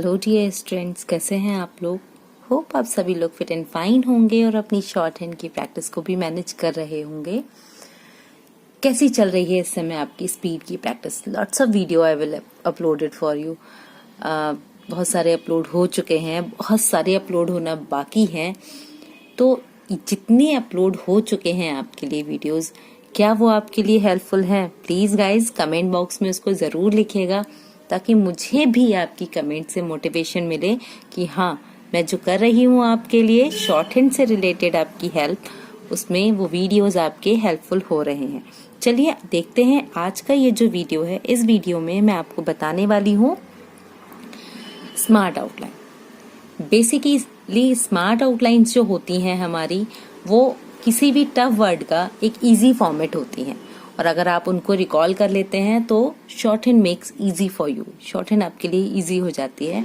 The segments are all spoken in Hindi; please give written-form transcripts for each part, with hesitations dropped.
हेलो डियर स्टूडेंट्स, कैसे हैं आप लोग। होप आप सभी लोग फिट एंड फाइन होंगे और अपनी शॉर्ट हैंड की प्रैक्टिस को भी मैनेज कर रहे होंगे। कैसी चल रही है इस समय आपकी स्पीड की practice. Lots of video I will uploaded for you. बहुत सारे अपलोड हो चुके हैं, बहुत सारे अपलोड होना बाकी हैं। तो जितने अपलोड हो चुके हैं आपके लिए वीडियोस, क्या वो आपके लिए हेल्पफुल हैं? प्लीज गाइज कमेंट बॉक्स में उसको जरूर लिखिएगा, ताकि मुझे भी आपकी कमेंट से मोटिवेशन मिले कि हाँ, मैं जो कर रही हूँ आपके लिए शॉर्ट हैंड से रिलेटेड आपकी हेल्प, उसमें वो वीडियोस आपके हेल्पफुल हो रहे हैं। चलिए देखते हैं आज का ये जो वीडियो है। इस वीडियो में मैं आपको बताने वाली हूँ smart outline. Basically smart outlines जो होती हैं हमारी, वो किसी भी टफ वर्ड का एक इजी फॉर्मेट होती हैं, और अगर आप उनको रिकॉल कर लेते हैं तो short hand makes easy for you. Short hand आपके लिए इजी हो जाती है।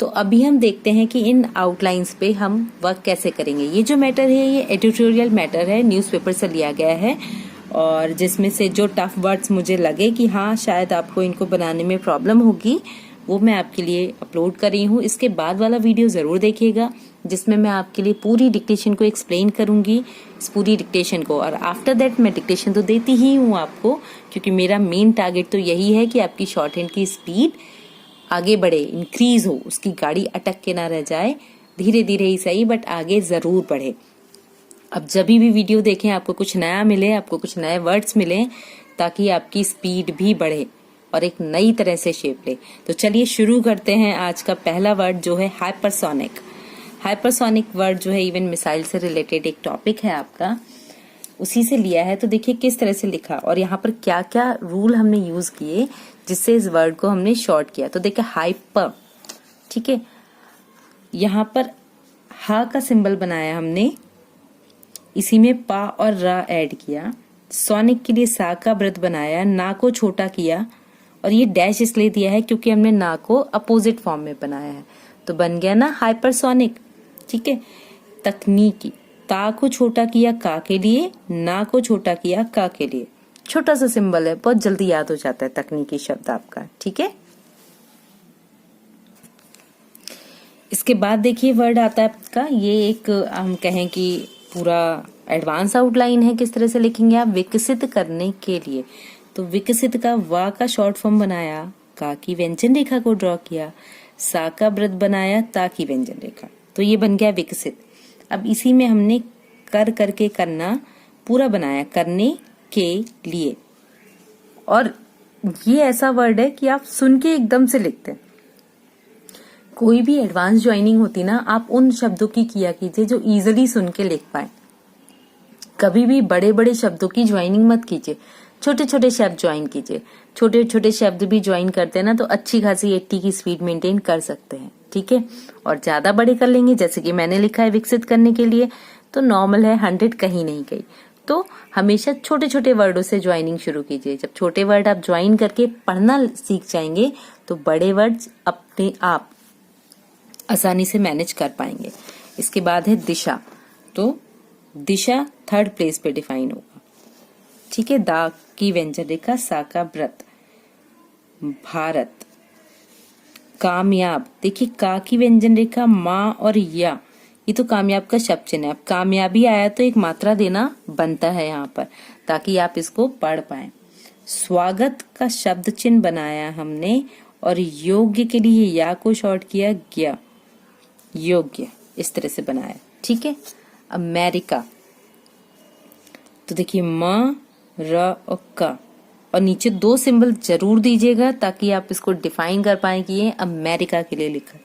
तो अभी हम देखते हैं कि इन आउटलाइंस पे हम वर्क कैसे करेंगे। ये जो मैटर है ये एडिटोरियल मैटर है, न्यूज़पेपर से लिया गया है, और जिसमें से जो टफ वर्ड्स मुझे लगे कि हाँ शायद आपको इनको बनाने में प्रॉब्लम होगी, वो मैं आपके लिए अपलोड कर रही हूँ। इसके बाद वाला वीडियो जरूर देखिएगा, जिसमें मैं आपके लिए पूरी डिक्टेशन को एक्सप्लेन करूंगी, इस पूरी डिक्टेशन को। और आफ्टर दैट मैं डिक्टेशन तो देती ही हूँ आपको, क्योंकि मेरा मेन टारगेट तो यही है कि आपकी शॉर्ट हैंड की स्पीड आगे बढ़े, इंक्रीज हो, उसकी गाड़ी अटक के ना रह जाए। धीरे धीरे ही सही, बट आगे जरूर बढ़े। अब जब भी वीडियो देखें आपको कुछ नया मिले, आपको कुछ नए वर्ड्स मिले, ताकि आपकी स्पीड भी बढ़े और एक नई तरह से शेप ले। तो चलिए शुरू करते हैं। आज का पहला वर्ड जो है हाइपरसोनिक। हाइपरसोनिक वर्ड जो है इवन मिसाइल से रिलेटेड एक टॉपिक है आपका, उसी से लिया है। तो देखिए किस तरह से लिखा, और यहाँ पर क्या क्या रूल हमने यूज किए जिससे इस वर्ड को हमने शॉर्ट किया। तो देखिए हाइपर, ठीक है, यहाँ पर हा का सिंबल बनाया हमने, इसी में पा और रा ऐड किया। सोनिक के लिए सा का व्रत बनाया, ना को छोटा किया, और ये डैश इसलिए दिया है क्योंकि हमने ना को अपोजिट फॉर्म में बनाया है। तो बन गया ना हाइपरसोनिक। ठीक है, तकनीकी, ता को छोटा किया का के लिए, ना को छोटा किया का के लिए। छोटा सा सिंबल है, बहुत जल्दी याद हो जाता है तकनीकी शब्द आपका। ठीक है, इसके बाद देखिए वर्ड आता है आपका, ये एक हम कहें कि पूरा एडवांस आउटलाइन है। किस तरह से लिखेंगे आप, विकसित करने के लिए। तो विकसित का वा का शॉर्ट फॉर्म बनाया, का की व्यंजन रेखा को ड्रॉ किया, सा का व्रत बनाया, ता की व्यंजन रेखा। तो ये बन गया विकसित। अब इसी में हमने कर करके करना पूरा बनाया, करने के लिए। और ये ऐसा वर्ड है कि आप सुन के एकदम से लिखते हैं। कोई भी एडवांस ज्वाइनिंग होती ना, आप उन शब्दों की किया कीजिए जो इजिली सुन के लिख पाए। कभी भी बड़े बड़े शब्दों की ज्वाइनिंग मत कीजिए, छोटे छोटे शब्द ज्वाइन कीजिए। छोटे छोटे शब्द भी ज्वाइन करते हैं ना तो अच्छी खासी 80 की स्पीड मेंटेन कर सकते हैं। ठीक है, और ज्यादा बड़े कर लेंगे, जैसे कि मैंने लिखा है विकसित करने के लिए, तो नॉर्मल है, 100 कहीं नहीं गई। तो हमेशा छोटे छोटे वर्डों से ज्वाइनिंग शुरू कीजिए। जब छोटे वर्ड आप ज्वाइन करके पढ़ना सीख जाएंगे तो बड़े वर्ड्स अपने आप आसानी से मैनेज कर पाएंगे। इसके बाद है दिशा। तो दिशा 3rd प्लेस पे डिफाइन होगा। ठीक है, दा की व्यंजन रेखा, सा का व्रत, भारत, कामयाब। देखिए का की व्यंजन रेखा, माँ और या, ये तो कामयाब का शब्द चिन्ह है। अब कामयाबी आया तो एक मात्रा देना बनता है यहाँ पर, ताकि आप इसको पढ़ पाए। स्वागत का शब्द चिन्ह बनाया हमने, और योग्य के लिए या को शॉर्ट किया, गया, योग्य, इस तरह से बनाया। ठीक है, अमेरिका। तो देखिए म, र और का, और नीचे 2 सिंबल जरूर दीजिएगा ताकि आप इसको डिफाइन कर पाए कि ये अमेरिका के लिए लिखा।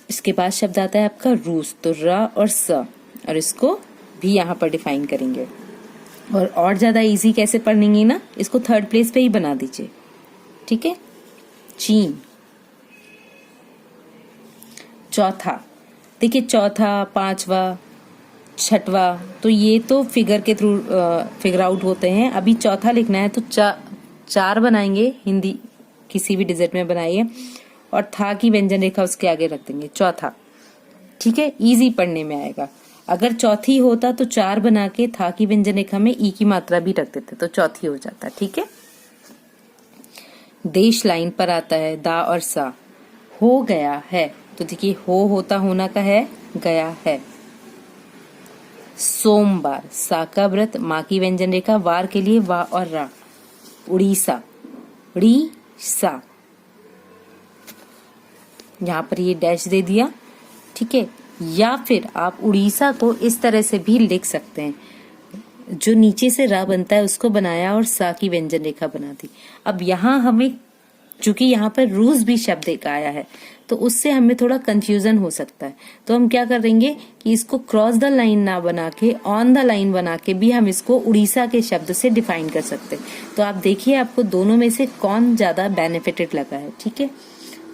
इसके बाद शब्द आता है आपका रूस। तो र और स, और इसको भी यहाँ पर डिफाइन करेंगे। और ज्यादा इजी कैसे पढ़ेंगे ना, इसको 3rd प्लेस पे ही बना दीजिए। ठीक है, चीन। चौथा, देखिए चौथा, 5वां, 6वां, तो ये तो फिगर के थ्रू फिगर आउट होते हैं। अभी चौथा लिखना है तो 4 बनाएंगे, हिंदी किसी भी डिजिट में बनाइए, और था की व्यंजन रेखा उसके आगे रख देंगे, चौथा। ठीक है, इजी पढ़ने में आएगा। अगर चौथी होता तो 4 बना के था की व्यंजन रेखा में ई की मात्रा भी रख देते तो चौथी हो जाता। ठीक है, देश लाइन पर आता है, दा और सा। हो गया है, तो देखिए हो होता होना का है, गया है। सोमवार, सा का व्रत, माँ की व्यंजन रेखा, वार के लिए वा और रा। उड़ीसा, ड़ी सा, यहाँ पर ये डैश दे दिया, ठीक है। या फिर आप उड़ीसा को इस तरह से भी लिख सकते हैं, जो नीचे से रा बनता है उसको बनाया और सा की व्यंजन रेखा बना दी। अब यहाँ हमें, चूंकि यहाँ पर रूस भी शब्द एक आया है, तो उससे हमें थोड़ा कंफ्यूजन हो सकता है। तो हम क्या करेंगे कि इसको क्रॉस द लाइन ना बना के ऑन द लाइन बना के भी हम इसको उड़ीसा के शब्द से डिफाइन कर सकते हैं। तो आप देखिए आपको दोनों में से कौन ज्यादा बेनिफिटेड लगा है, ठीक है।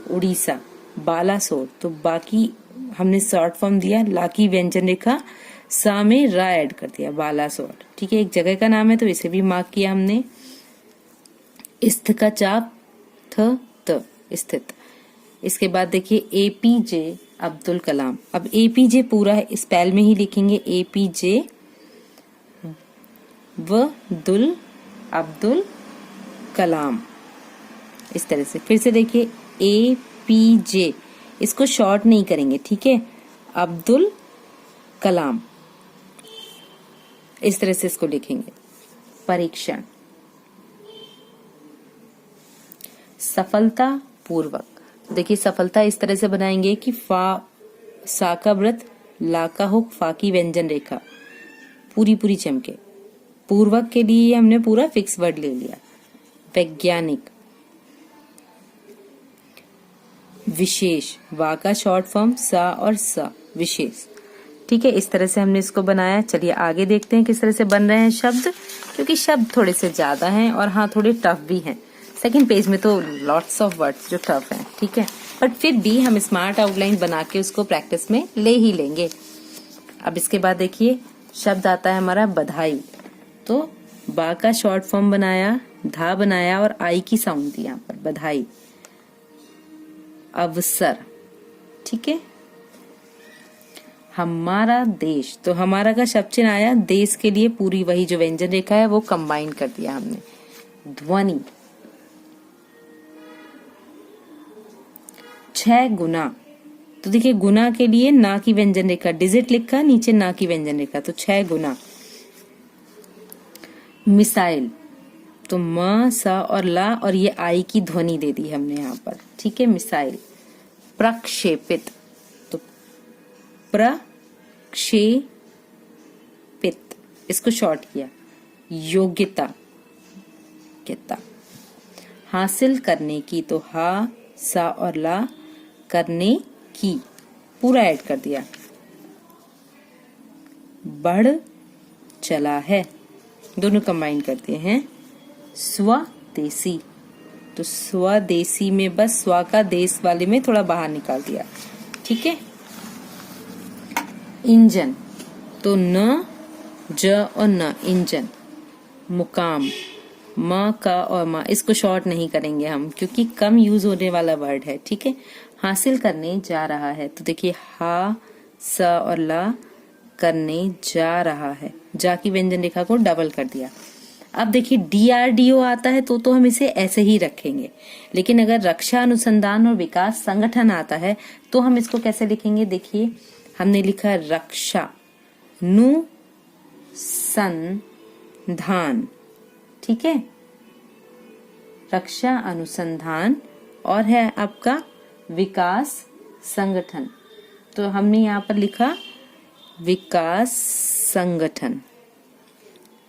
उड़ीसा, बालासोर, तो बाकी हमने शॉर्ट फॉर्म दिया, ला की व्यंजन रेखा, सा में रा ऐड कर दिया, बालासोर, ठीक है। एक जगह का नाम है तो इसे भी मार्क किया हमने। स्थ का चाप, थ त, स्थित। इसके बाद देखिए एपीजे अब्दुल कलाम। अब एपीजे पूरा है स्पेल में ही लिखेंगे, एपीजे व दुल अब्दुल कलाम, इस तरह से। फिर से देखिए एपीजे, इसको शॉर्ट नहीं करेंगे, ठीक है, अब्दुल कलाम, इस तरह से इसको लिखेंगे। परीक्षण, सफलता पूर्वक, देखिए सफलता इस तरह से बनाएंगे कि फा, सा का व्रत, ला का हुक, फा की व्यंजन रेखा पूरी पूरी चमके। पूर्वक के लिए हमने पूरा फिक्स वर्ड ले लिया। वैज्ञानिक, विशेष, वा का शॉर्ट फॉर्म, सा और सा, विशेष, ठीक है। इस तरह से हमने इसको बनाया। चलिए आगे देखते हैं किस तरह से बन रहे हैं शब्द, क्योंकि शब्द थोड़े से ज्यादा हैं और हाँ थोड़े टफ भी हैं। सेकंड पेज में तो लॉट्स ऑफ वर्ड्स जो टफ हैं, ठीक है, बट फिर भी हम स्मार्ट आउटलाइन बना के उसको प्रैक्टिस में ले ही लेंगे। अब इसके बाद देखिए शब्द आता है हमारा बधाई। तो बा का शॉर्ट फॉर्म बनाया, धा बनाया और आई की साउंड दी यहाँ पर, बधाई। अवसर, ठीक है। हमारा देश, तो हमारा का शब्द चिन्ह आया, देश के लिए पूरी वही जो व्यंजन रेखा है वो कंबाइन कर दिया हमने। ध्वनि, 6 गुना, तो देखिए गुना के लिए ना की व्यंजन रेखा, डिजिट लिखा, नीचे ना की व्यंजन रेखा, तो 6 गुना। मिसाइल, तो म, सा और ला और ये आई की ध्वनि दे दी हमने यहाँ पर, ठीक है, मिसाइल। प्रक्षेपित, तो प्रक्षेपित, इसको शॉर्ट किया। योग्यता, योग्यता। हासिल करने की, तो हा, सा और ला, करने की पूरा ऐड कर दिया। बढ़ चला है, दोनों कंबाइन करते हैं। स्वदेशी, तो स्वदेशी में बस स्व का देश वाले में थोड़ा बाहर निकाल दिया, ठीक है। इंजन, तो न, ज और न, इंजन। मुकाम, म का और मा, इसको शॉर्ट नहीं करेंगे हम क्योंकि कम यूज होने वाला वर्ड है, ठीक है। हासिल करने जा रहा है, तो देखिए हा, स और ला, करने जा रहा है, जा की व्यंजन रेखा को डबल कर दिया। अब देखिए DRDO आता है तो हम इसे ऐसे ही रखेंगे, लेकिन अगर रक्षा अनुसंधान और विकास संगठन आता है तो हम इसको कैसे लिखेंगे। देखिए हमने लिखा रक्षा अनुसंधान, ठीक है, रक्षा अनुसंधान, और है आपका विकास संगठन, तो हमने यहाँ पर लिखा विकास संगठन,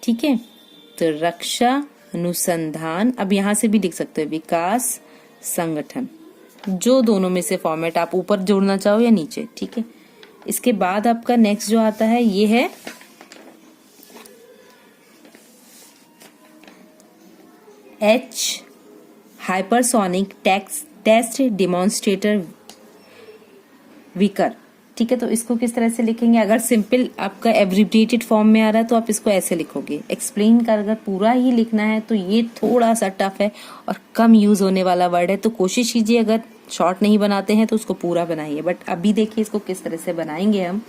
ठीक है। तो रक्षा अनुसंधान, अब यहाँ से भी लिख सकते हो विकास संगठन, जो दोनों में से फॉर्मेट आप ऊपर जोड़ना चाहो या नीचे, ठीक है। इसके बाद आपका नेक्स्ट जो आता है ये है H, hypersonic test demonstrator vehicle, ठीक है। तो इसको किस तरह से लिखेंगे, अगर सिंपल आपका एब्रिविएटेड फॉर्म में आ रहा है तो आप इसको ऐसे लिखोगे। एक्सप्लेन कर अगर पूरा ही लिखना है तो ये थोड़ा सा टफ है और कम यूज होने वाला वर्ड है, तो कोशिश कीजिए अगर शॉर्ट नहीं बनाते हैं तो उसको पूरा बनाइए। बट अभी देखिए इसको किस तरह से बनाएंगे हम।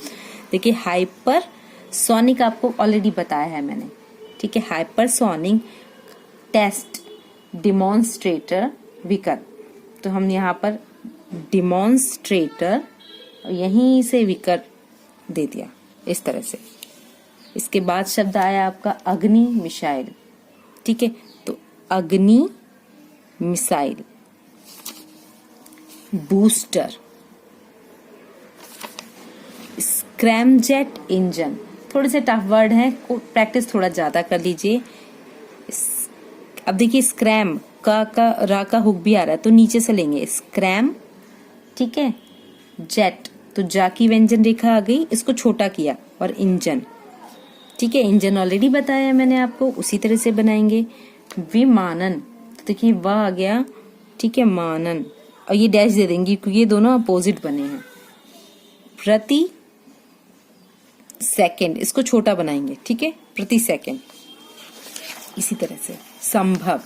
देखिए हाइपरसोनिक आपको ऑलरेडी बताया है मैंने, ठीक है। हाइपरसोनिक टेस्ट डेमोन्स्ट्रेटर विकर, तो हमने यहाँ पर डिमॉन्स्ट्रेटर यहीं से विकर दे दिया इस तरह से। इसके बाद शब्द आया आपका अग्नि मिसाइल, ठीक है, तो अग्नि मिसाइल। बूस्टर, स्क्रैमजेट इंजन, थोड़े से टफ वर्ड हैं, प्रैक्टिस थोड़ा ज्यादा कर लीजिए। अब देखिए स्क्रैम का रा का हुक भी आ रहा है तो नीचे से लेंगे स्क्रैम, ठीक है। जेट, तो जा की व्यंजन रेखा आ गई, इसको छोटा किया, और इंजन, ठीक है, इंजन ऑलरेडी बताया मैंने आपको, उसी तरह से बनाएंगे। विमानन, तो देखिए वह आ गया, ठीक है, मानन, और ये डैश दे देंगे क्योंकि ये दोनों अपोजिट बने हैं। प्रति सेकंड, इसको छोटा बनाएंगे, ठीक है, प्रति सेकंड, इसी तरह से। संभव,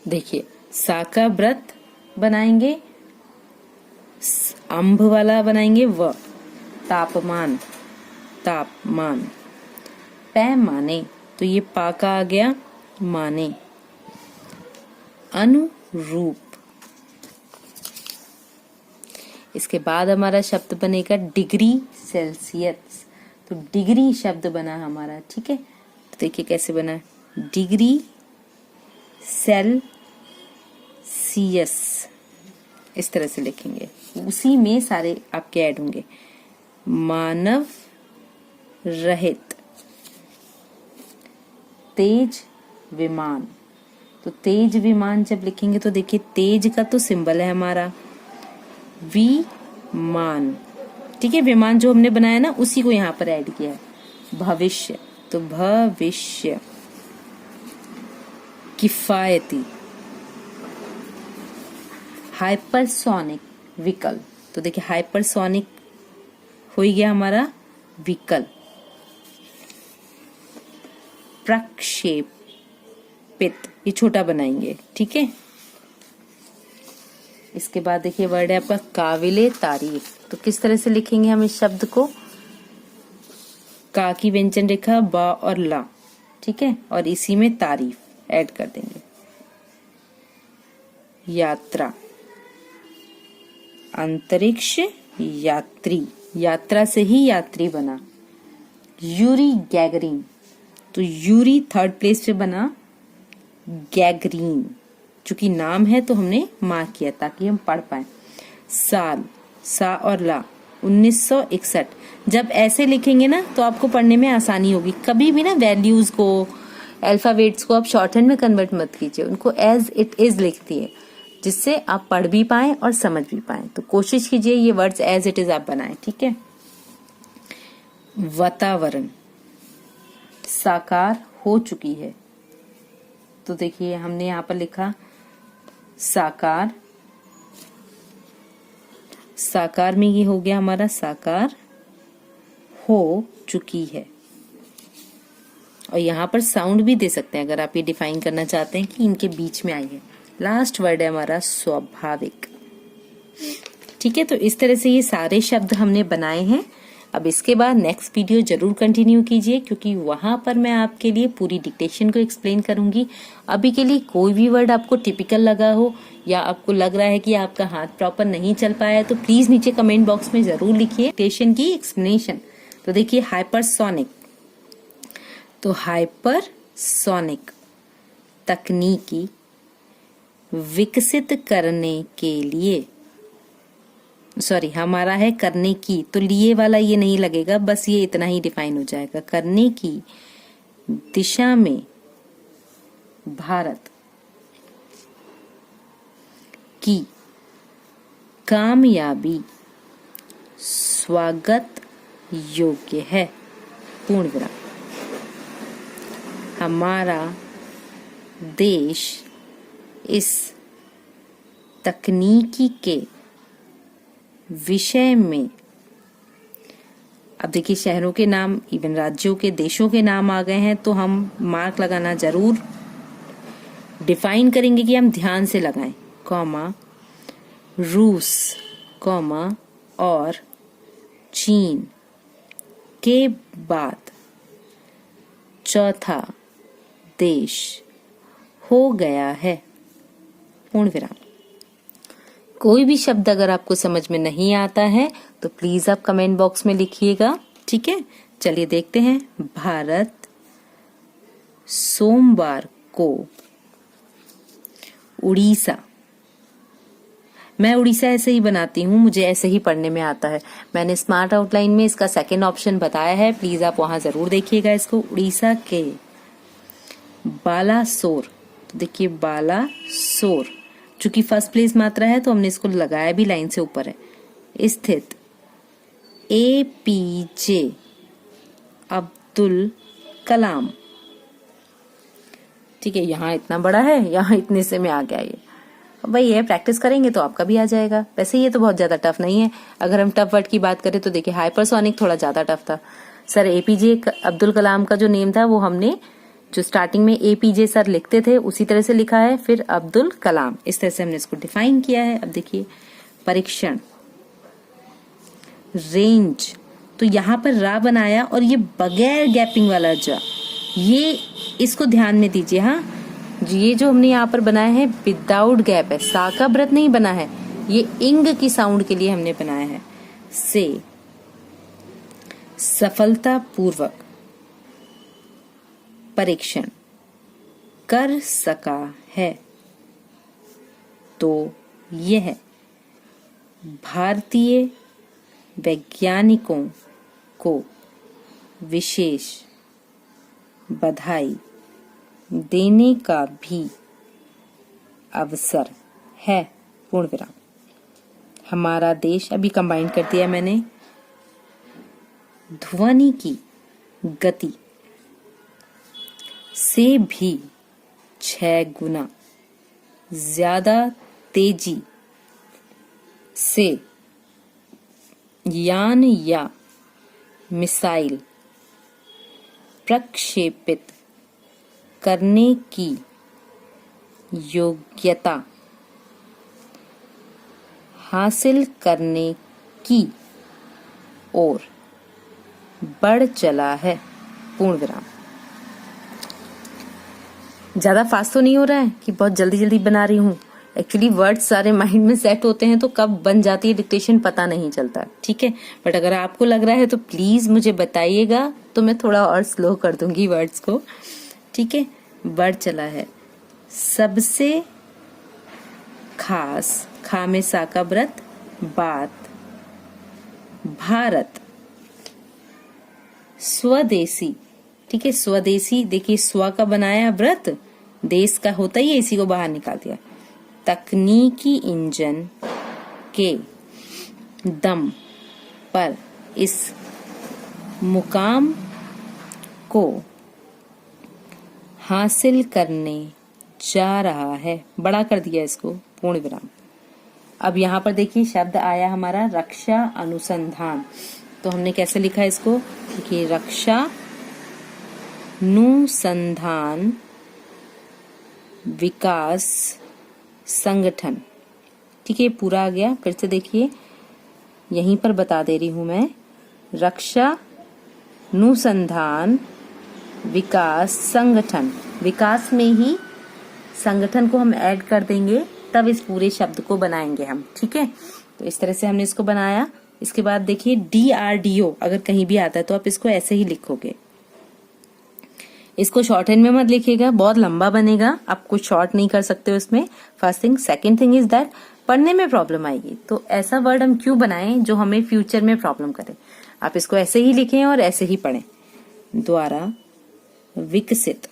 देखिए सा का व्रत बनाएंगे, अंभ वाला बनाएंगे व, तापमान, तापमान। पैमाने, तो ये पा का आ गया माने। अनुरूप, इसके बाद हमारा शब्द बनेगा डिग्री सेल्सियस, तो डिग्री शब्द बना हमारा, ठीक है, तो देखिए कैसे बना, डिग्री सेल्सियस, इस तरह से लिखेंगे, उसी में सारे आपके ऐड होंगे। मानव रहित, तेज विमान, तो तेज विमान जब लिखेंगे तो देखिए तेज का तो सिंबल है हमारा विमान, ठीक है, विमान जो हमने बनाया ना उसी को यहाँ पर ऐड किया है। भविष्य, तो भविष्य। किफायती, हाइपरसोनिक व्हीकल, तो देखिए हाइपरसोनिक हो ही गया हमारा व्हीकल। प्रक्षेपित, ये छोटा बनाएंगे, ठीक है। इसके बाद देखिए वर्ड है आपका काबिले तारीफ, तो किस तरह से लिखेंगे हम इस शब्द को, का की व्यंजन रेखा बा और ला, ठीक है, और इसी में तारीफ ऐड कर देंगे। यात्रा, अंतरिक्ष यात्री, यात्रा से ही यात्री बना। यूरी गैगरीन, तो यूरी थर्ड प्लेस पे बना, गैगरीन चूंकि नाम है तो हमने मार्क किया ताकि हम पढ़ पाए। साल, सा और ला, 1961, जब ऐसे लिखेंगे ना तो आपको पढ़ने में आसानी होगी। कभी भी ना वैल्यूज को, अल्फाबेट्स को आप शॉर्ट हैंड में कन्वर्ट मत कीजिए, उनको एज इट इज लिख दिए, जिससे आप पढ़ भी पाएं और समझ भी पाएं। तो कोशिश कीजिए ये वर्ड्स एज इट इज आप बनाएं, ठीक है। वातावरण, साकार हो चुकी है, तो देखिए हमने यहाँ पर लिखा साकार, साकार में ये हो गया हमारा साकार हो चुकी है। और यहाँ पर साउंड भी दे सकते हैं अगर आप ये डिफाइन करना चाहते हैं कि इनके बीच में आई है। लास्ट वर्ड है हमारा स्वाभाविक, ठीक है। तो इस तरह से ये सारे शब्द हमने बनाए हैं। अब इसके बाद नेक्स्ट वीडियो जरूर कंटिन्यू कीजिए क्योंकि वहां पर मैं आपके लिए पूरी डिक्टेशन को एक्सप्लेन करूंगी। अभी के लिए कोई भी वर्ड आपको टिपिकल लगा हो या आपको लग रहा है कि आपका हाथ प्रॉपर नहीं चल पाया तो प्लीज नीचे कमेंट बॉक्स में जरूर लिखिए डिक्टेशन की एक्सप्लेनेशन। तो देखिए हाइपरसोनिक, तो हाइपरसोनिक तकनीकी विकसित करने के लिए, सॉरी हमारा है करने की, तो लिए वाला ये नहीं लगेगा, बस ये इतना ही डिफाइन हो जाएगा। करने की दिशा में भारत की कामयाबी स्वागत योग्य है, पूर्ण विराम। हमारा देश इस तकनीकी के विषय में, अब देखिए शहरों के नाम, इवन राज्यों के, देशों के नाम आ गए हैं तो हम मार्क लगाना जरूर डिफाइन करेंगे कि हम ध्यान से लगाएं, कॉमा रूस, कॉमा और चीन के बाद चौथा देश हो गया है। पूर्ण विराम। कोई भी शब्द अगर आपको समझ में नहीं आता है तो प्लीज आप कमेंट बॉक्स में लिखिएगा, ठीक है। चलिए देखते हैं। भारत सोमवार को उड़ीसा। मैं उड़ीसा ऐसे ही बनाती हूँ, मुझे ऐसे ही पढ़ने में आता है। मैंने स्मार्ट आउटलाइन में इसका सेकंड ऑप्शन बताया है, प्लीज आप वहां जरूर देखिएगा इसको। उड़ीसा के बालासोर, तो देखिए बालासोर, चूंकि फर्स्ट प्लेस मात्रा है तो हमने इसको लगाया भी लाइन से ऊपर है, स्थित APJ अब्दुल कलाम। ठीक है, यहाँ इतना बड़ा है, यहाँ इतने से में आ गया ये। भाई ये प्रैक्टिस करेंगे तो आपका भी आ जाएगा। वैसे ये तो बहुत ज्यादा टफ नहीं है। अगर हम टफ वर्ड की बात करें तो देखिए हाइपरसोनिक थोड़ा ज्यादा टफ था। सर APJ अब्दुल कलाम का जो नेम था वो हमने जो स्टार्टिंग में APJ सर लिखते थे उसी तरह से लिखा है, फिर अब्दुल कलाम, इस तरह से हमने इसको डिफाइन किया है। अब देखिए परीक्षण, रेंज, तो यहाँ पर रा बनाया और ये बगैर गैपिंग वाला जा, ये इसको ध्यान में दीजिए। हाँ, ये जो हमने यहाँ पर बनाया है विदाउट गैप है, सा का व्रत नहीं बना है, ये इंग की साउंड के लिए हमने बनाया है। से सफलता पूर्वक परीक्षण कर सका है, तो यह भारतीय वैज्ञानिकों को विशेष बधाई देने का भी अवसर है, पूर्ण विराम। हमारा देश, अभी कंबाइन कर दिया मैंने, ध्वनि की गति से भी 6 गुना ज्यादा तेजी से यान या मिसाइल प्रक्षेपित करने की योग्यता हासिल करने की ओर बढ़ चला है, पूर्ण विराम। ज्यादा फास्ट तो नहीं हो रहा है कि बहुत जल्दी जल्दी बना रही हूँ। एक्चुअली वर्ड्स सारे माइंड में सेट होते हैं तो कब बन जाती है डिक्टेशन पता नहीं चलता, ठीक है। बट अगर आपको लग रहा है तो प्लीज मुझे बताइएगा, तो मैं थोड़ा और स्लो कर दूंगी वर्ड्स को, ठीक है। बढ़ चला है, सबसे खास, खा में सा का व्रत, बात, भारत, स्वदेशी, ठीक है। स्वदेशी, देखिए स्व का बनाया व्रत, देश का होता ही है, इसी को बाहर निकाल दिया। तकनीकी इंजन के दम पर इस मुकाम को हासिल करने जा रहा है, बड़ा कर दिया इसको, पूर्ण विराम। अब यहाँ पर देखिए शब्द आया हमारा रक्षा अनुसंधान, तो हमने कैसे लिखा है इसको, देखिए रक्षा अनुसंधान विकास संगठन, ठीक है। पूरा आ गया, फिर से देखिए यहीं पर बता दे रही हूं मैं, रक्षा अनुसंधान विकास संगठन, विकास में ही संगठन को हम ऐड कर देंगे, तब इस पूरे शब्द को बनाएंगे हम, ठीक है। तो इस तरह से हमने इसको बनाया। इसके बाद देखिए DRDO, अगर कहीं भी आता है तो आप इसको ऐसे ही लिखोगे, इसको शॉर्ट हैंड में मत लिखिएगा, बहुत लंबा बनेगा, आप कुछ शॉर्ट नहीं कर सकते हो इसमें। First thing, second thing is that पढ़ने में प्रॉब्लम आएगी, तो ऐसा वर्ड हम क्यों बनाएं जो हमें फ्यूचर में प्रॉब्लम करे। आप इसको ऐसे ही लिखें और ऐसे ही पढ़ें। द्वारा विकसित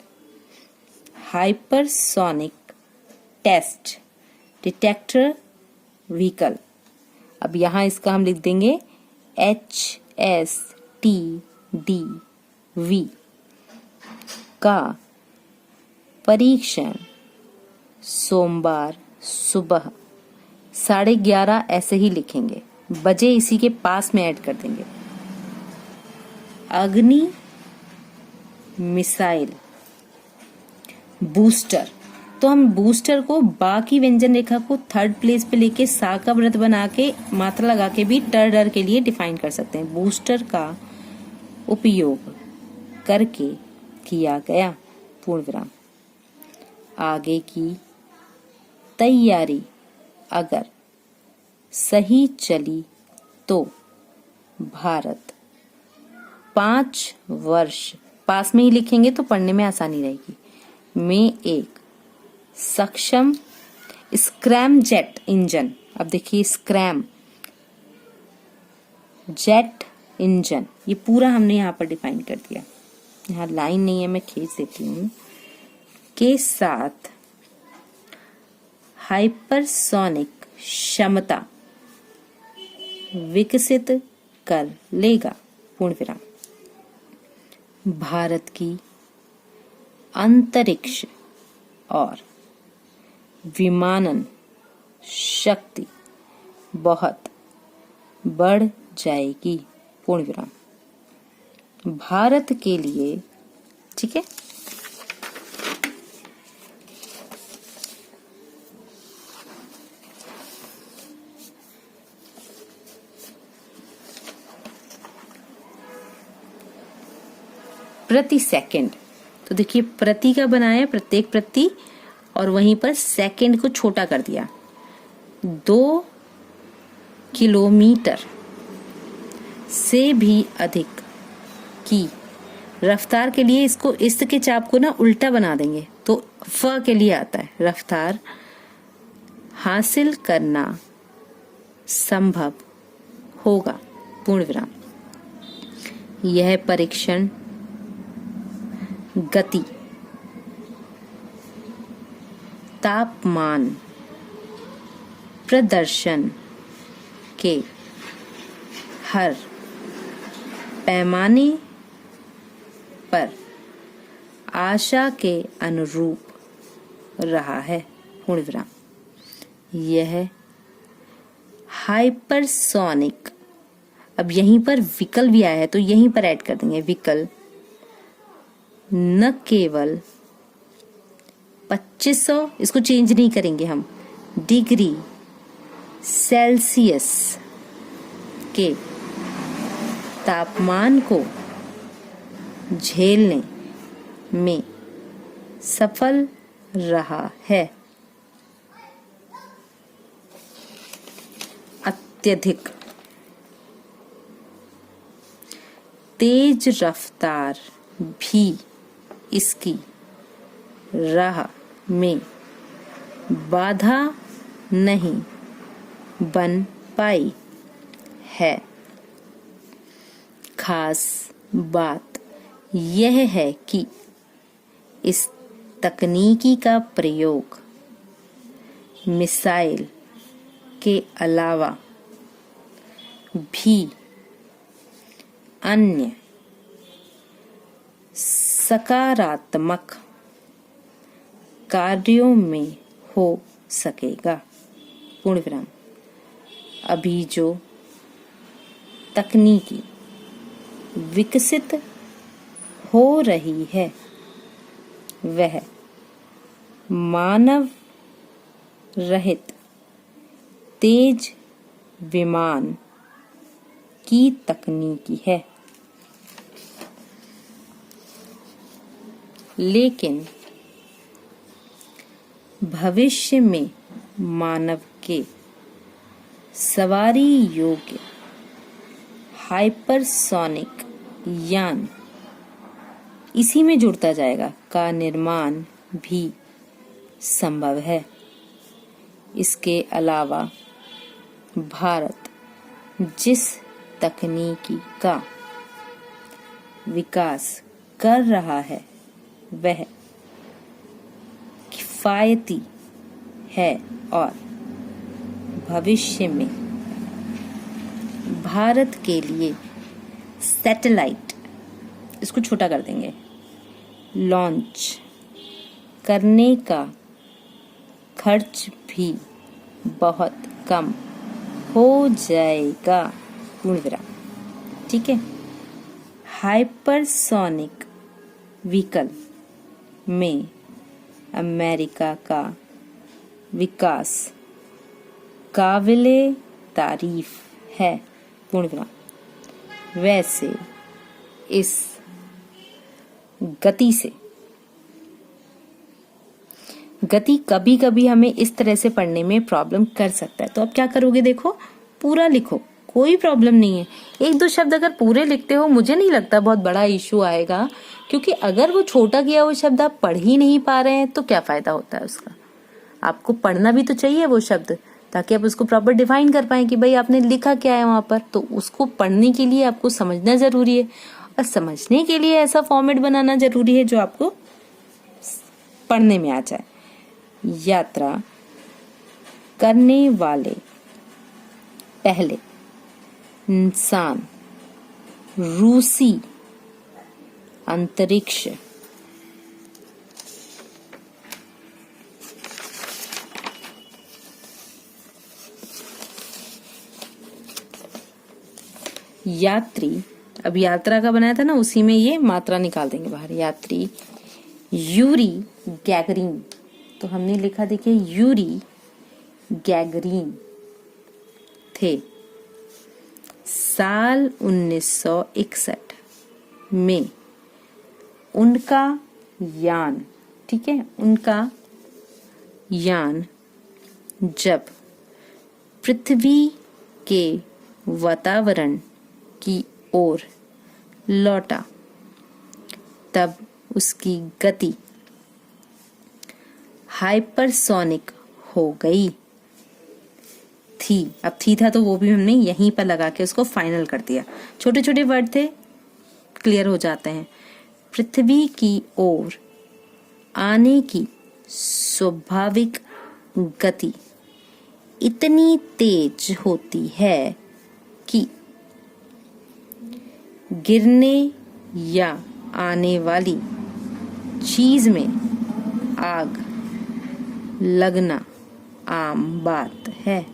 हाइपरसोनिक टेस्ट डिटेक्टर व्हीकल, अब यहां इसका हम लिख देंगे HSTDV का परीक्षण सोमवार सुबह 11:30, ऐसे ही लिखेंगे, बजे इसी के पास में ऐड कर देंगे। अग्नि मिसाइल बूस्टर, तो हम बूस्टर को बा की व्यंजन रेखा को थर्ड प्लेस पे लेके सा का व्रत बना के मात्रा लगा के भी टर डर के लिए डिफाइन कर सकते हैं। बूस्टर का उपयोग करके किया गया, पूर्ण विराम। आगे की तैयारी अगर सही चली तो भारत 5 वर्ष, पास में ही लिखेंगे तो पढ़ने में आसानी रहेगी, में एक सक्षम स्क्रैम जेट इंजन, अब देखिए स्क्रैम जेट इंजन, ये पूरा हमने यहाँ पर डिफाइन कर दिया, यहाँ लाइन नहीं है मैं खींच देती हूँ, के साथ हाइपरसोनिक क्षमता विकसित कर लेगा, पूर्ण विराम। भारत की अंतरिक्ष और विमानन शक्ति बहुत बढ़ जाएगी, पूर्ण विराम। भारत के लिए, ठीक है, प्रति सेकंड, तो देखिए प्रति का बनाया प्रत्येक प्रति, और वहीं पर सेकंड को छोटा कर दिया, 2 किलोमीटर से भी अधिक की रफ्तार के लिए, इसको इस के चाप को ना उल्टा बना देंगे तो फ के लिए आता है, रफ्तार हासिल करना संभव होगा, पूर्ण विराम। यह परीक्षण गति, तापमान, प्रदर्शन के हर पैमाने पर आशा के अनुरूप रहा है, पूर्ण विराम। यह हाइपरसोनिक, अब यहीं पर विकल भी आया है तो यहीं पर ऐड कर देंगे विकल, न केवल 2500, इसको चेंज नहीं करेंगे हम, डिग्री सेल्सियस के तापमान को झेलने में सफल रहा है, अत्यधिक तेज रफ्तार भी इसकी राह में बाधा नहीं बन पाई है। खास बात यह है कि इस तकनीकी का प्रयोग मिसाइल के अलावा भी अन्य सकारात्मक कार्यों में हो सकेगा, पूर्ण विराम। अभी जो तकनीकी विकसित हो रही है वह मानव रहित तेज विमान की तकनीकी है, लेकिन भविष्य में मानव के सवारी योग्य हाइपरसोनिक यान, इसी में जुड़ता जाएगा, का निर्माण भी संभव है। इसके अलावा भारत जिस तकनीकी का विकास कर रहा है वह किफायती है और भविष्य में भारत के लिए सैटेलाइट, इसको छोटा कर देंगे, लॉन्च करने का खर्च भी बहुत कम हो जाएगा, पूर्ण विराम। ठीक है, हाइपरसोनिक व्हीकल में अमेरिका का विकास काबिले तारीफ है, पूर्ण विराम। वैसे इस गति से गति कभी कभी हमें इस तरह से पढ़ने में प्रॉब्लम कर सकता है। तो अब क्या करोगे, देखो पूरा लिखो, कोई प्रॉब्लम नहीं है। एक दो शब्द अगर पूरे लिखते हो मुझे नहीं लगता बहुत बड़ा इशू आएगा, क्योंकि अगर वो छोटा किया हुआ शब्द आप पढ़ ही नहीं पा रहे हैं तो क्या फायदा होता है उसका। आपको पढ़ना भी तो चाहिए वो शब्द, ताकि आप उसको प्रॉपर डिफाइन कर पाए कि भाई आपने लिखा क्या है वहां पर। तो उसको पढ़ने के लिए आपको समझना जरूरी है, और समझने के लिए ऐसा फॉर्मेट बनाना जरूरी है जो आपको पढ़ने में आ जाए। यात्रा करने वाले पहले इंसान, रूसी अंतरिक्ष, यात्री, अब यात्रा का बनाया था ना, उसी में ये मात्रा निकाल देंगे बाहर। यात्री यूरी गैगरीन, तो हमने लिखा देखिए यूरी गैगरीन थे साल 1961 में। उनका यान, ठीक है, उनका यान जब पृथ्वी के वातावरण की ओर लौटा तब उसकी गति हाइपरसोनिक हो गई थी। अब थी था तो वो भी हमने यहीं पर लगा के उसको फाइनल कर दिया। छोटे छोटे वर्ड थे, क्लियर हो जाते हैं। पृथ्वी की ओर आने की स्वाभाविक गति इतनी तेज होती है कि गिरने या आने वाली चीज में आग लगना आम बात है।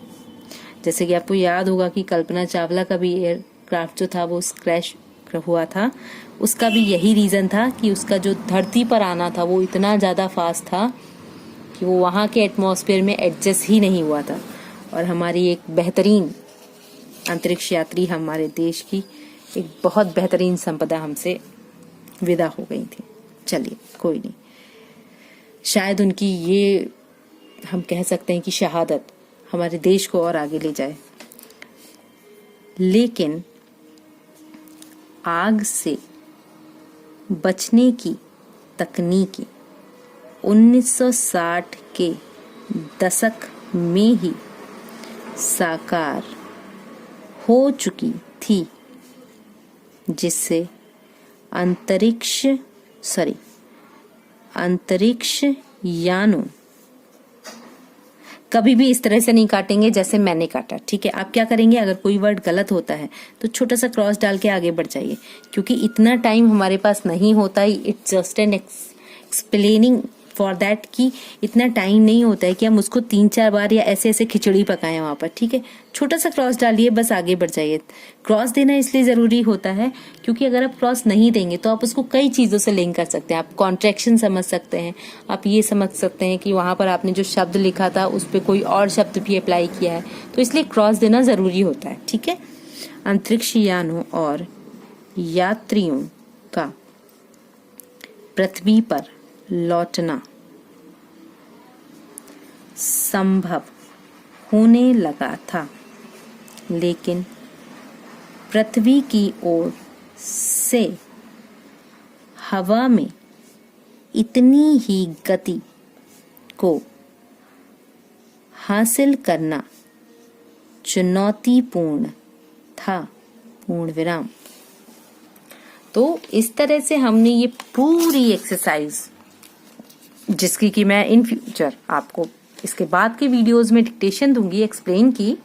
जैसे कि आपको याद होगा कि कल्पना चावला का भी एयरक्राफ्ट जो था वो क्रैश हुआ था, उसका भी यही रीजन था कि उसका जो धरती पर आना था वो इतना ज्यादा फास्ट था कि वो वहां के एटमॉस्फेयर में एडजस्ट ही नहीं हुआ था। और हमारी एक बेहतरीन अंतरिक्ष यात्री, हमारे देश की एक बहुत बेहतरीन संपदा हमसे विदा हो गई थी। चलिए कोई नहीं, शायद उनकी ये हम कह सकते हैं कि शहादत हमारे देश को और आगे ले जाए। लेकिन आग से बचने की तकनीकी 1960 के दशक में ही साकार हो चुकी थी, जिससे अंतरिक्ष यानों, कभी भी इस तरह से नहीं काटेंगे जैसे मैंने काटा, ठीक है। आप क्या करेंगे, अगर कोई वर्ड गलत होता है तो छोटा सा क्रॉस डाल के आगे बढ़ जाइए, क्योंकि इतना टाइम हमारे पास नहीं होता। It's just an explaining for that, कि इतना टाइम नहीं होता है कि हम उसको 3-4 बार या ऐसे ऐसे खिचड़ी पकाएं वहां पर, ठीक है। छोटा सा क्रॉस डालिए, बस आगे बढ़ जाइए। क्रॉस देना इसलिए जरूरी होता है क्योंकि अगर आप क्रॉस नहीं देंगे तो आप उसको कई चीजों से लिंक कर सकते हैं। आप कॉन्ट्रैक्शन समझ सकते हैं, आप ये समझ सकते हैं कि वहां पर आपने जो शब्द लिखा था उस पर कोई और शब्द भी अप्लाई किया है, तो इसलिए क्रॉस देना जरूरी होता है, ठीक है। अंतरिक्ष यानों और यात्रियों का पृथ्वी पर लौटना संभव होने लगा था, लेकिन पृथ्वी की ओर से हवा में इतनी ही गति को हासिल करना चुनौतीपूर्ण था। पूर्ण विराम। तो इस तरह से हमने ये पूरी एक्सरसाइज, जिसकी कि मैं इन फ्यूचर आपको इसके बाद के वीडियोस में डिक्टेशन दूंगी, एक्सप्लेन की।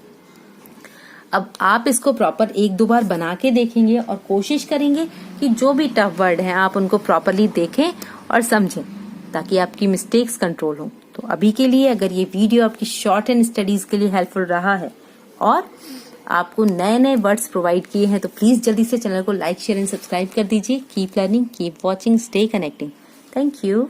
अब आप इसको प्रॉपर 1-2 बार बना के देखेंगे और कोशिश करेंगे कि जो भी टफ वर्ड हैं आप उनको प्रॉपरली देखें और समझें, ताकि आपकी मिस्टेक्स कंट्रोल हो। तो अभी के लिए अगर ये वीडियो आपकी शॉर्ट एंड स्टडीज के लिए हेल्पफुल रहा है और आपको नए नए वर्ड्स प्रोवाइड किए हैं, तो प्लीज जल्दी से चैनल को लाइक, शेयर एंड सब्सक्राइब कर दीजिए। Keep learning, keep watching, stay connecting. Thank you.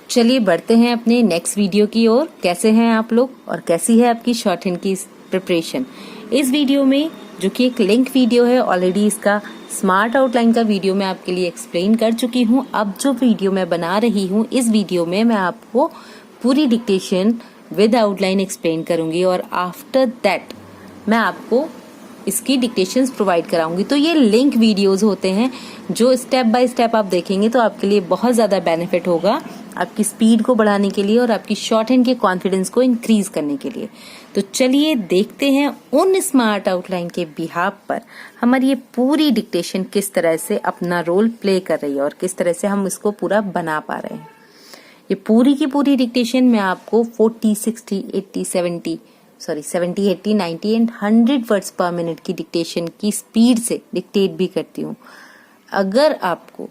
चलिए बढ़ते हैं अपने नेक्स्ट वीडियो की ओर। कैसे हैं आप लोग और कैसी है आपकी शॉर्ट हैंड की प्रिपरेशन। इस वीडियो में, जो कि एक लिंक वीडियो है, ऑलरेडी इसका स्मार्ट आउटलाइन का वीडियो मैं आपके लिए एक्सप्लेन कर चुकी हूँ। अब जो वीडियो मैं बना रही हूँ, इस वीडियो में मैं आपको पूरी डिक्टेशन विद आउटलाइन एक्सप्लेन करूंगी और आफ्टर दैट मैं आपको इसकी डिक्टेशंस प्रोवाइड कराऊंगी। तो ये लिंक वीडियोस होते हैं जो स्टेप बाय स्टेप आप देखेंगे तो आपके लिए बहुत ज़्यादा बेनिफिट होगा, आपकी स्पीड को बढ़ाने के लिए और आपकी शॉर्ट हैंड के कॉन्फिडेंस को इंक्रीज करने के लिए। तो चलिए देखते हैं उन स्मार्ट आउटलाइन के बिहाफ पर हमारी ये पूरी डिक्टेशन किस तरह से अपना रोल प्ले कर रही है और किस तरह से हम इसको पूरा बना पा रहे हैं। ये पूरी की पूरी डिक्टेशन मैं आपको 40, 60, 80, 70, 80, 90 एंड 100 वर्ड्स पर मिनट की डिक्टेशन की स्पीड से डिक्टेट भी करती हूँ। अगर आपको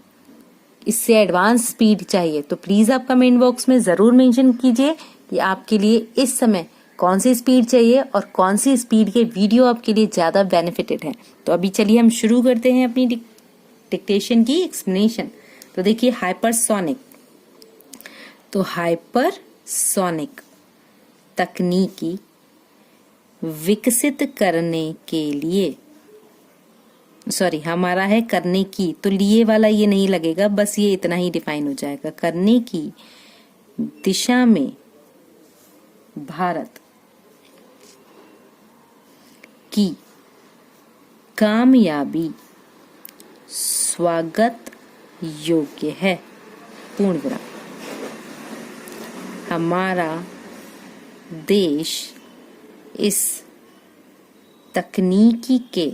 इससे एडवांस स्पीड चाहिए तो प्लीज आप कमेंट बॉक्स में जरूर मेंशन कीजिए कि आपके लिए इस समय कौन सी स्पीड चाहिए और कौन सी स्पीड के वीडियो आपके लिए ज्यादा बेनिफिटेड है। तो अभी चलिए हम शुरू करते हैं अपनी डिक्टेशन की एक्सप्लेनेशन। तो देखिए हाइपरसोनिक, तो हाइपरसोनिक तकनीकी विकसित करने के लिए, हमारा है करने की, तो लिए वाला ये नहीं लगेगा, बस ये इतना ही डिफाइन हो जाएगा। करने की दिशा में भारत की कामयाबी स्वागत योग्य है। पूर्ण विराम। हमारा देश इस तकनीकी के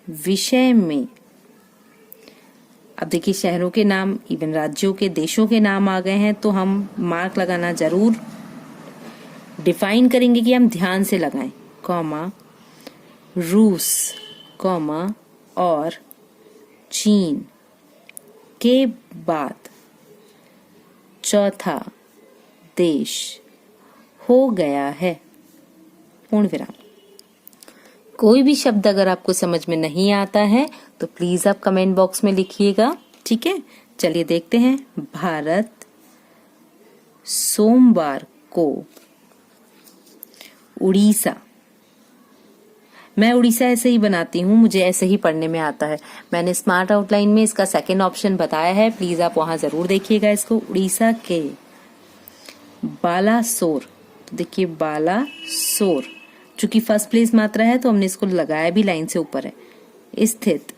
विषय में, अब देखिए शहरों के नाम, इवन राज्यों के, देशों के नाम आ गए हैं, तो हम मार्क लगाना जरूर डिफाइन करेंगे कि हम ध्यान से लगाएं, कॉमा रूस, कॉमा और चीन के बाद चौथा देश हो गया है। पूर्ण विराम। कोई भी शब्द अगर आपको समझ में नहीं आता है तो प्लीज आप कमेंट बॉक्स में लिखिएगा, ठीक है। चलिए देखते हैं। भारत सोमवार को उड़ीसा, मैं उड़ीसा ऐसे ही बनाती हूँ, मुझे ऐसे ही पढ़ने में आता है। मैंने स्मार्ट आउटलाइन में इसका सेकंड ऑप्शन बताया है, प्लीज आप वहां जरूर देखिएगा इसको। उड़ीसा के बालासोर, तो देखिए बालासोर, चूंकि फर्स्ट प्लेस मात्रा है तो हमने इसको लगाया भी लाइन से ऊपर है, स्थित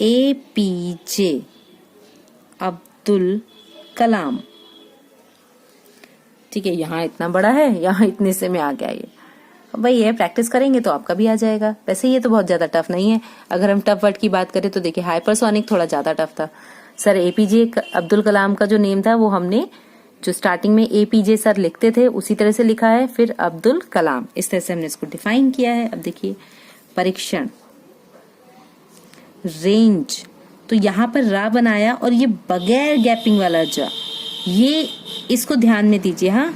APJ अब्दुल कलाम, ठीक है। यहाँ इतना बड़ा है, यहाँ इतने से में आ गया ये। भाई ये प्रैक्टिस करेंगे तो आपका भी आ जाएगा। वैसे ये तो बहुत ज्यादा टफ नहीं है। अगर हम टफ वर्ड की बात करें तो देखिए हाइपरसोनिक थोड़ा ज्यादा टफ था सर। APJ अब्दुल कलाम का जो नेम था वो हमने जो स्टार्टिंग में APJ सर लिखते थे उसी तरह से लिखा है, फिर अब्दुल कलाम, इस तरह से हमने इसको डिफाइन किया है। अब देखिए परीक्षण, रेंज, तो यहाँ पर रा बनाया और ये बगैर गैपिंग वाला जा, ये इसको ध्यान में दीजिए। हाँ,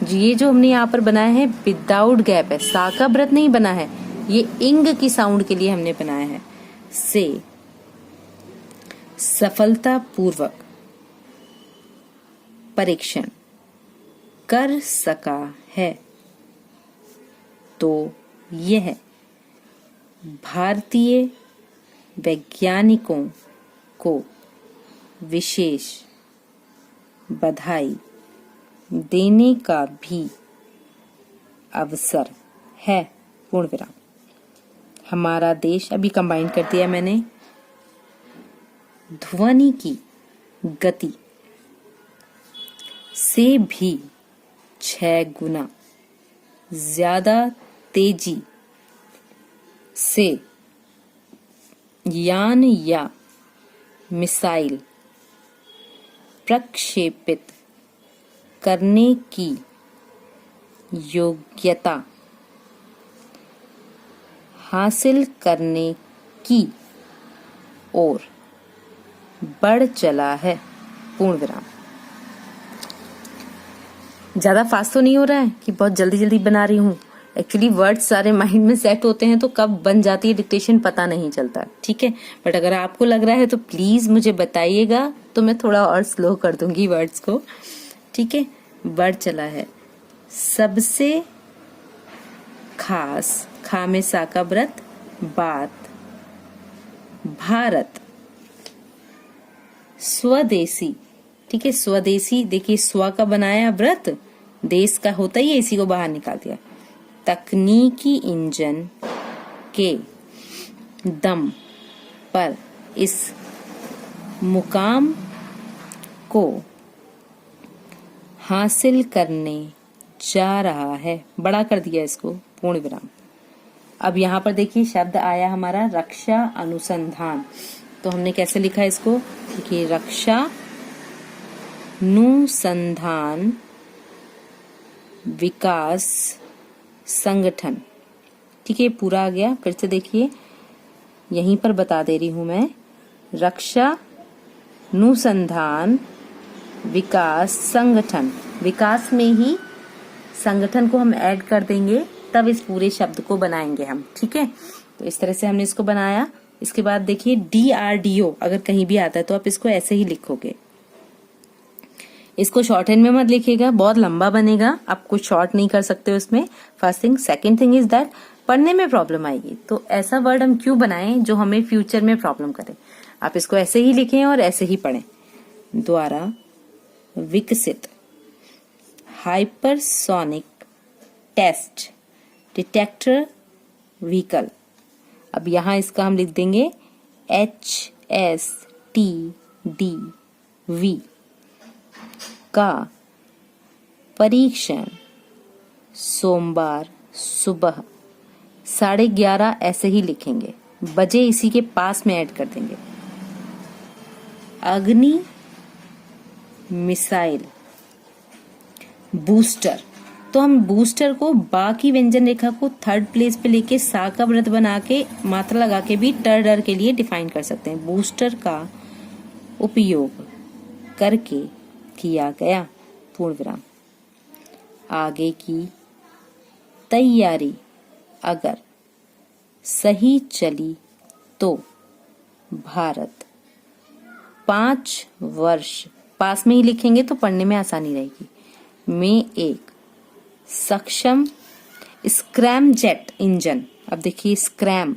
ये जो हमने यहाँ पर बनाया है विदाउट गैप है, सा का व्रत नहीं बना है, ये इंग की साउंड के लिए हमने बनाया है। से सफलता पूर्वक परीक्षण कर सका है, तो यह भारतीय वैज्ञानिकों को विशेष बधाई देने का भी अवसर है। पूर्ण विराम। हमारा देश, अभी कंबाइन कर दिया मैंने, ध्वनि की गति से भी 6 गुना ज्यादा तेजी से यान या मिसाइल प्रक्षेपित करने की योग्यता हासिल करने की ओर बढ़ चला है। पूर्ण विराम। ज्यादा फास्ट तो नहीं हो रहा है कि बहुत जल्दी जल्दी बना रही हूँ। एक्चुअली वर्ड्स सारे माइंड में सेट होते हैं तो कब बन जाती है डिक्टेशन पता नहीं चलता, ठीक है। बट अगर आपको लग रहा है तो प्लीज मुझे बताइएगा, तो मैं थोड़ा और स्लो कर दूंगी वर्ड्स को, ठीक है। बढ़ चला है, सबसे खास, खा में सा का व्रत, बात, भारत, स्वदेशी, ठीक है, स्वदेशी, देखिए स्व का बनाया व्रत, देश का होता ही है, इसी को बाहर निकाल दिया। तकनीकी इंजन के दम पर इस मुकाम को हासिल करने जा रहा है, बड़ा कर दिया इसको, पूर्ण विराम। अब यहाँ पर देखिए शब्द आया हमारा रक्षा अनुसंधान, तो हमने कैसे लिखा है इसको, देखिए रक्षा अनुसंधान विकास संगठन, ठीक है, पूरा आ गया। फिर से देखिए यहीं पर बता दे रही हूं मैं, रक्षा अनुसंधान विकास संगठन, विकास में ही संगठन को हम ऐड कर देंगे, तब इस पूरे शब्द को बनाएंगे हम, ठीक है। तो इस तरह से हमने इसको बनाया। इसके बाद देखिए DRDO अगर कहीं भी आता है तो आप इसको ऐसे ही लिखोगे, इसको शॉर्ट हैंड में मत लिखिएगा, बहुत लंबा बनेगा, आप कुछ शॉर्ट नहीं कर सकते उसमें। First thing, second thing is that पढ़ने में प्रॉब्लम आएगी, तो ऐसा वर्ड हम क्यों बनाएं जो हमें फ्यूचर में प्रॉब्लम करे। आप इसको ऐसे ही लिखें और ऐसे ही पढ़ें। द्वारा विकसित हाइपरसोनिक टेस्ट डिटेक्टर व्हीकल, अब यहां इसका हम लिख देंगे HSTDV का परीक्षण सोमवार सुबह 11:30, ऐसे ही लिखेंगे, बजे इसी के पास में ऐड कर देंगे। अग्नि मिसाइल बूस्टर, तो हम बूस्टर को बा की व्यंजन रेखा को थर्ड प्लेस पे लेके सा का व्रत बना के मात्रा लगा के भी टर के लिए डिफाइन कर सकते हैं। बूस्टर का उपयोग करके किया गया, पूर्ण विराम। आगे की तैयारी अगर सही चली तो भारत 5 वर्ष, पास में ही लिखेंगे तो पढ़ने में आसानी रहेगी, में एक सक्षम स्क्रैम जेट इंजन, अब देखिए स्क्रैम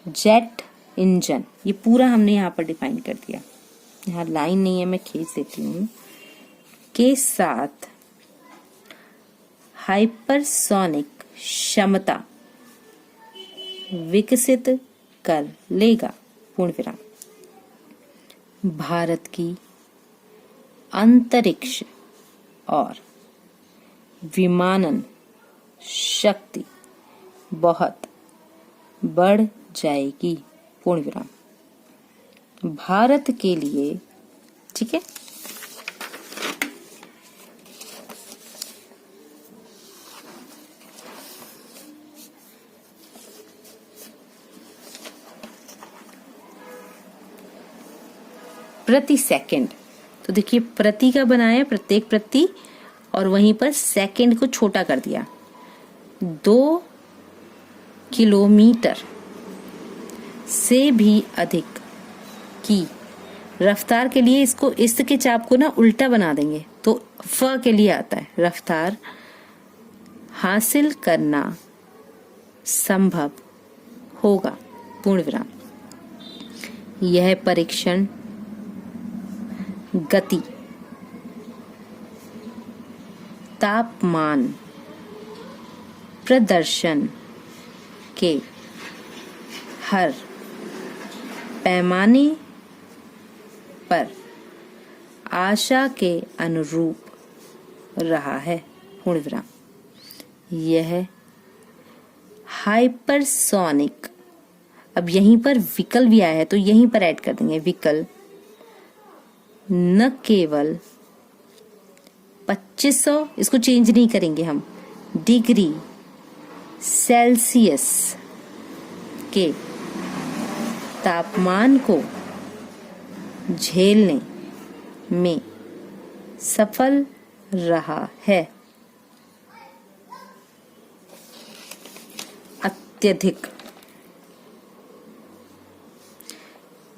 जेट इंजन, ये पूरा हमने यहाँ पर डिफाइन कर दिया, यहाँ लाइन नहीं है मैं खींच देती हूँ, के साथ हाइपरसोनिक क्षमता विकसित कर लेगा, पूर्ण विराम। भारत की अंतरिक्ष और विमानन शक्ति बहुत बढ़ जाएगी, पूर्ण विराम। भारत के लिए, ठीक है, प्रति सेकंड, तो देखिए प्रति का बनाया प्रत्येक प्रति, और वहीं पर सेकंड को छोटा कर दिया, 2 किलोमीटर से भी अधिक की रफ्तार के लिए इसको, इस के चाप को ना उल्टा बना देंगे तो फ के लिए आता है, रफ्तार हासिल करना संभव होगा, पूर्ण विराम। यह परीक्षण गति, तापमान, प्रदर्शन के हर पैमाने पर आशा के अनुरूप रहा है, पूर्ण विराम। यह हाइपरसोनिक, अब यहीं पर विकल भी आया है तो यहीं पर ऐड कर देंगे, विकल न केवल 2500, इसको चेंज नहीं करेंगे हम, डिग्री सेल्सियस के तापमान को झेलने में सफल रहा है। अत्यधिक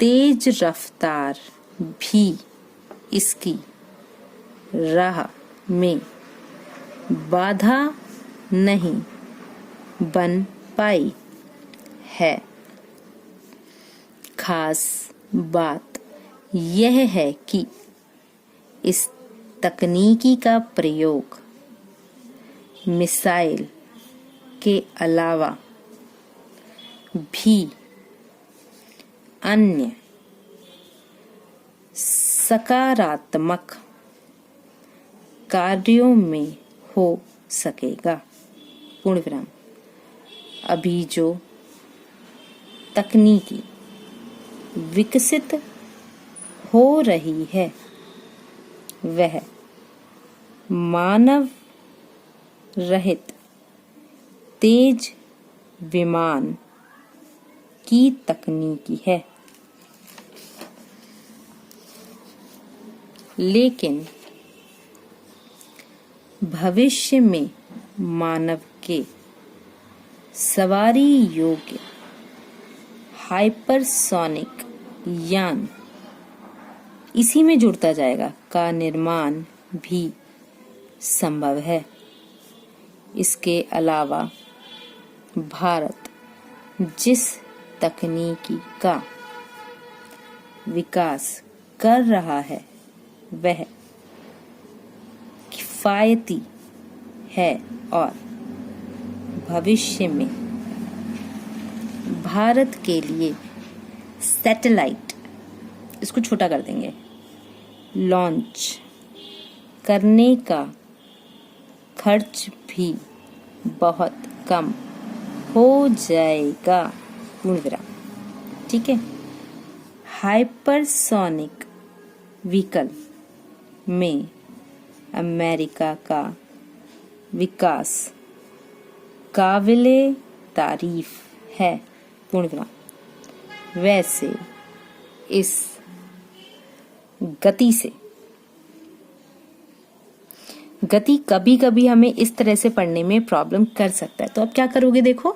तेज रफ्तार भी इसकी राह में बाधा नहीं बन पाई है। खास बात यह है कि इस तकनीकी का प्रयोग मिसाइल के अलावा भी अन्य सकारात्मक कार्यों में हो सकेगा। पूर्ण विराम। अभी जो तकनीकी विकसित हो रही है वह मानव रहित तेज विमान की तकनीकी है, लेकिन भविष्य में मानव के सवारी योग्य हाइपरसोनिक यान इसी में जुड़ता जाएगा का निर्माण भी संभव है। इसके अलावा भारत जिस तकनीकी का विकास कर रहा है वह किफायती है और भविष्य में भारत के लिए सैटेलाइट, इसको छोटा कर देंगे, लॉन्च करने का खर्च भी बहुत कम हो जाएगा। पूर्ण विराम। ठीक है। हाइपरसोनिक व्हीकल में अमेरिका का विकास काबिले तारीफ है। पूर्ण विराम। वैसे इस गति कभी कभी हमें इस तरह से पढ़ने में प्रॉब्लम कर सकता है, तो अब क्या करोगे, देखो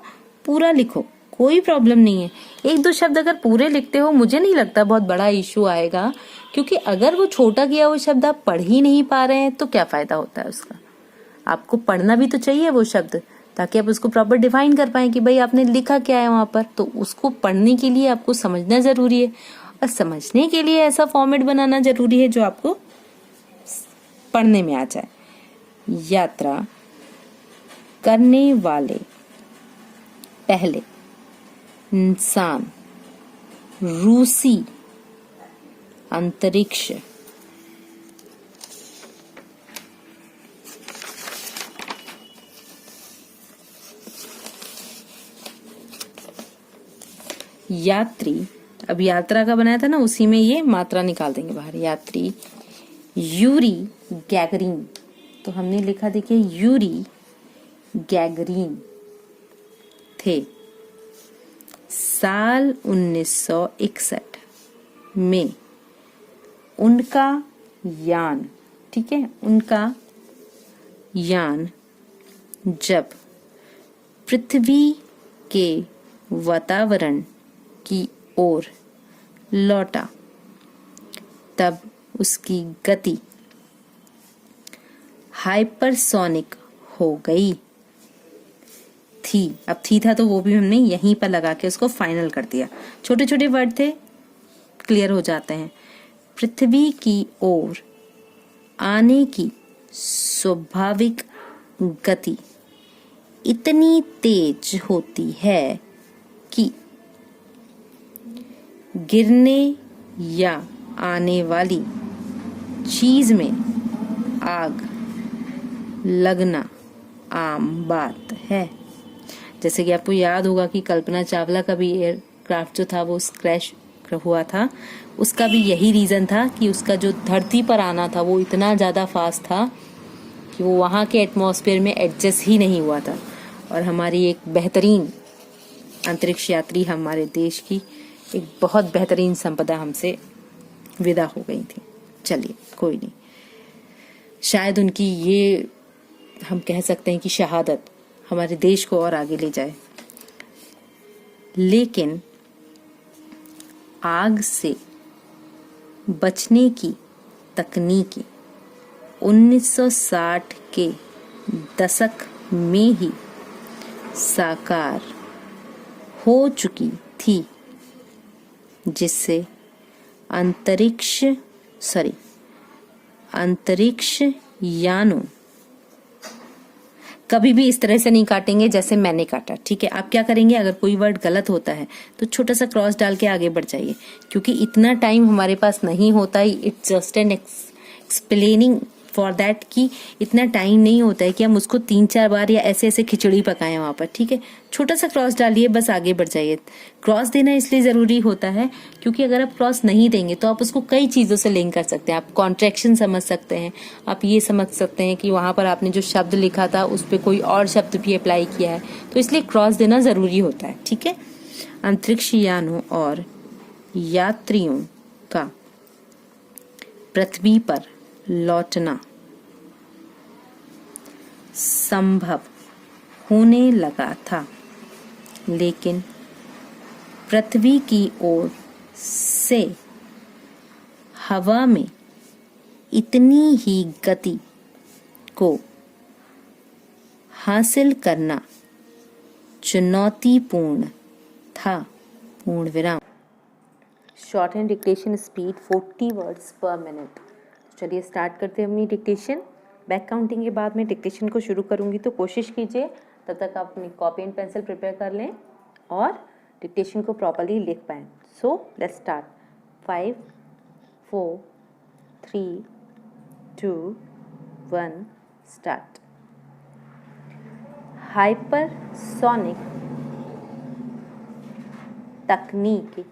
पूरा लिखो, कोई प्रॉब्लम नहीं है। एक दो शब्द अगर पूरे लिखते हो मुझे नहीं लगता बहुत बड़ा इशू आएगा, क्योंकि अगर वो छोटा किया हुआ शब्द आप पढ़ ही नहीं पा रहे हैं तो क्या फायदा होता है उसका। आपको पढ़ना भी तो चाहिए वो शब्द, ताकि आप उसको प्रॉपर डिफाइन कर पाए कि भाई आपने लिखा क्या है वहां पर। तो उसको पढ़ने के लिए आपको समझना जरूरी है, और समझने के लिए ऐसा फॉर्मेट बनाना जरूरी है जो आपको पढ़ने में आ जाए। यात्रा करने वाले पहले इंसान रूसी अंतरिक्ष यात्री, अब यात्रा का बनाया था ना, उसी में ये मात्रा निकाल देंगे बाहर। यात्री यूरी गैगरिन, तो हमने लिखा देखिए यूरी गैगरिन थे। साल 1961 में उनका यान, ठीक है, उनका यान जब पृथ्वी के वातावरण की ओर लौटा तब उसकी गति हाइपरसोनिक हो गई थी। अब थी था तो वो भी हमने यहीं पर लगा के उसको फाइनल कर दिया। छोटे छोटे वर्ड थे, क्लियर हो जाते हैं। पृथ्वी की ओर आने की स्वाभाविक गति इतनी तेज होती है कि गिरने या आने वाली चीज में आग लगना आम बात है। जैसे कि आपको याद होगा कि कल्पना चावला का भी एयरक्राफ्ट जो था वो क्रैश हुआ था, उसका भी यही रीजन था कि उसका जो धरती पर आना था वो इतना ज्यादा फास्ट था कि वो वहां के एटमॉस्फेयर में एडजस्ट ही नहीं हुआ था। और हमारी एक बेहतरीन अंतरिक्ष यात्री, हमारे देश की एक बहुत बेहतरीन संपदा हमसे विदा हो गई थी। चलिए कोई नहीं, शायद उनकी ये हम कह सकते हैं कि शहादत हमारे देश को और आगे ले जाए। लेकिन आग से बचने की तकनीकी 1960 के दशक में ही साकार हो चुकी थी, जिससे अंतरिक्ष यानों, कभी भी इस तरह से नहीं काटेंगे जैसे मैंने काटा, ठीक है। आप क्या करेंगे, अगर कोई वर्ड गलत होता है तो छोटा सा क्रॉस डाल के आगे बढ़ जाइए, क्योंकि इतना टाइम हमारे पास नहीं होता। It's just an explaining for that कि इतना टाइम नहीं होता है कि हम उसको 3-4 बार या ऐसे ऐसे खिचड़ी पकाएं वहां पर, ठीक है। छोटा सा क्रॉस डालिए, बस आगे बढ़ जाइए। क्रॉस देना इसलिए जरूरी होता है क्योंकि अगर आप क्रॉस नहीं देंगे तो आप उसको कई चीजों से लिंक कर सकते हैं। आप कॉन्ट्रैक्शन समझ सकते हैं, आप ये समझ सकते हैं कि वहां पर आपने जो शब्द लिखा था उस पर कोई और शब्द भी अप्लाई किया है, तो इसलिए क्रॉस देना जरूरी होता है, ठीक है। अंतरिक्ष यानों और यात्रियों का पृथ्वी पर लौटना संभव होने लगा था, लेकिन पृथ्वी की ओर से हवा में इतनी ही गति को हासिल करना चुनौतीपूर्ण था। पूर्ण विराम। Short hand dictation speed 40 words पर मिनट। चलिए स्टार्ट करते हैं अपनी डिक्टेशन। बैक काउंटिंग के बाद मैं डिक्टेशन को शुरू करूंगी, तो कोशिश कीजिए तब तक आप अपनी कॉपी एंड पेंसिल प्रिपेयर कर लें और डिक्टेशन को प्रॉपर्ली लिख पाएं। So let's start. 5 4 3 2 1 start. Hypersonic तकनीक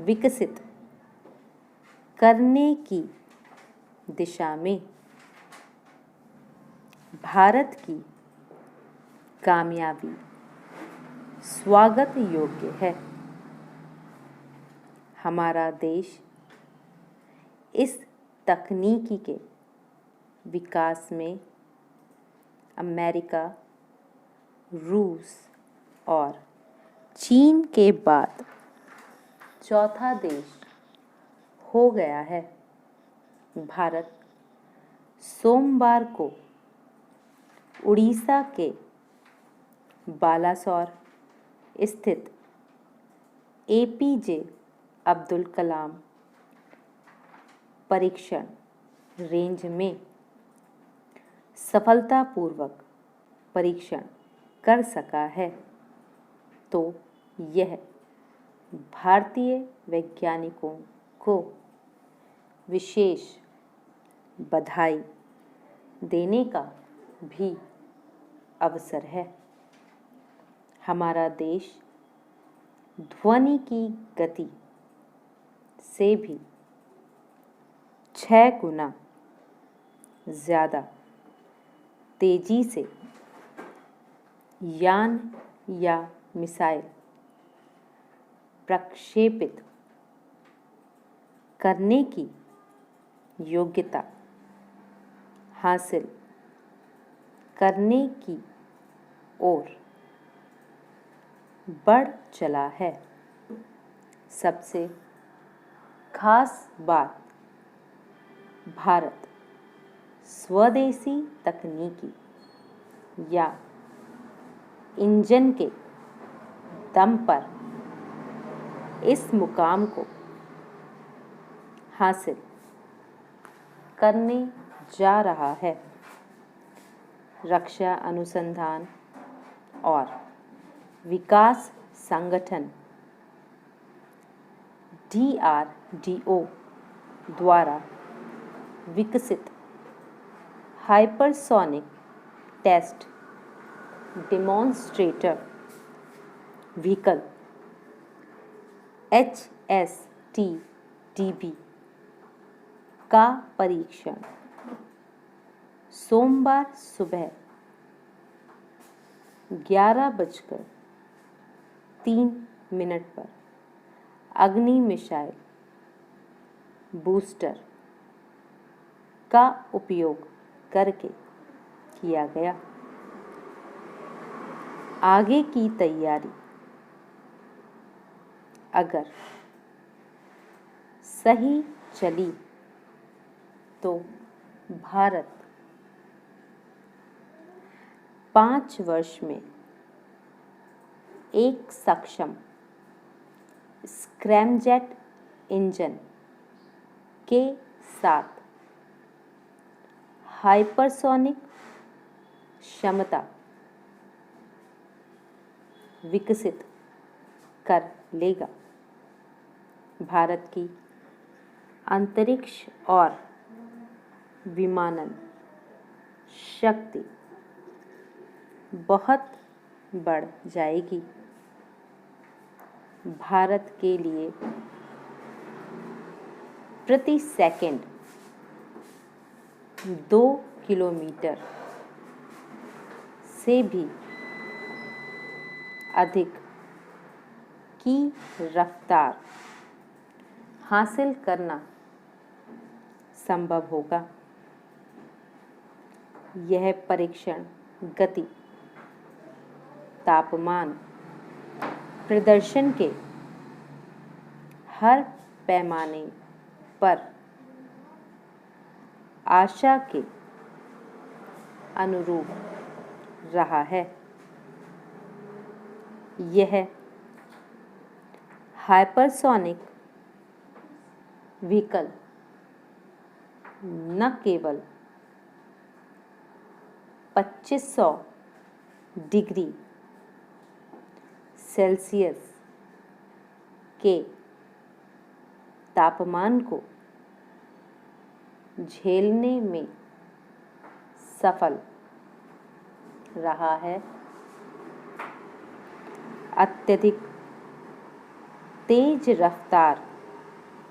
विकसित करने की दिशा में भारत की कामयाबी स्वागत योग्य है। हमारा देश इस तकनीकी के विकास में अमेरिका, रूस और चीन के बाद चौथा देश हो गया है। भारत सोमवार को उड़ीसा के बालासोर स्थित एपीजे अब्दुल कलाम परीक्षण रेंज में सफलतापूर्वक परीक्षण कर सका है, तो यह भारतीय वैज्ञानिकों को विशेष बधाई देने का भी अवसर है। हमारा देश ध्वनि की गति से भी 6 गुना ज़्यादा तेजी से यान या मिसाइल प्रक्षेपित करने की योग्यता हासिल करने की ओर बढ़ चला है। सबसे खास बात, भारत स्वदेशी तकनीकी या इंजन के दम पर इस मुकाम को हासिल करने जा रहा है। रक्षा अनुसंधान और विकास संगठन DRDO द्वारा विकसित hypersonic test demonstrator vehicle HSTDB का परीक्षण सोमवार सुबह 11:03 पर अग्नि मिसाइल बूस्टर का उपयोग करके किया गया। आगे की तैयारी अगर सही चली तो भारत 5 वर्ष में एक सक्षम स्क्रैमजेट इंजन के साथ हाइपरसोनिक क्षमता विकसित कर लेगा। भारत की अंतरिक्ष और विमानन शक्ति बहुत बढ़ जाएगी। भारत के लिए प्रति सेकंड 2 किलोमीटर से भी अधिक की रफ्तार हासिल करना संभव होगा। यह परीक्षण गति, तापमान, प्रदर्शन के हर पैमाने पर आशा के अनुरूप रहा है। यह हाइपरसोनिक व्हीकल न केवल 2500 डिग्री सेल्सियस के तापमान को झेलने में सफल रहा है, अत्यधिक तेज रफ्तार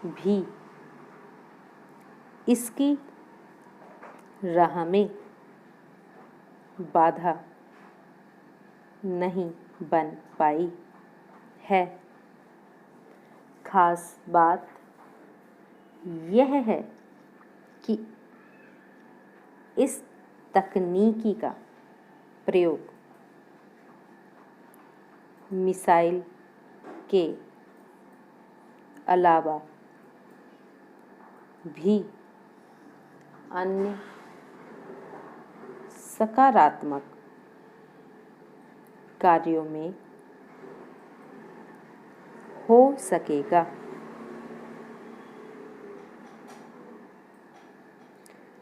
भी इसकी राह में बाधा नहीं बन पाई है। खास बात यह है कि इस तकनीकी का प्रयोग मिसाइल के अलावा भी अन्य सकारात्मक कार्यों में हो सकेगा।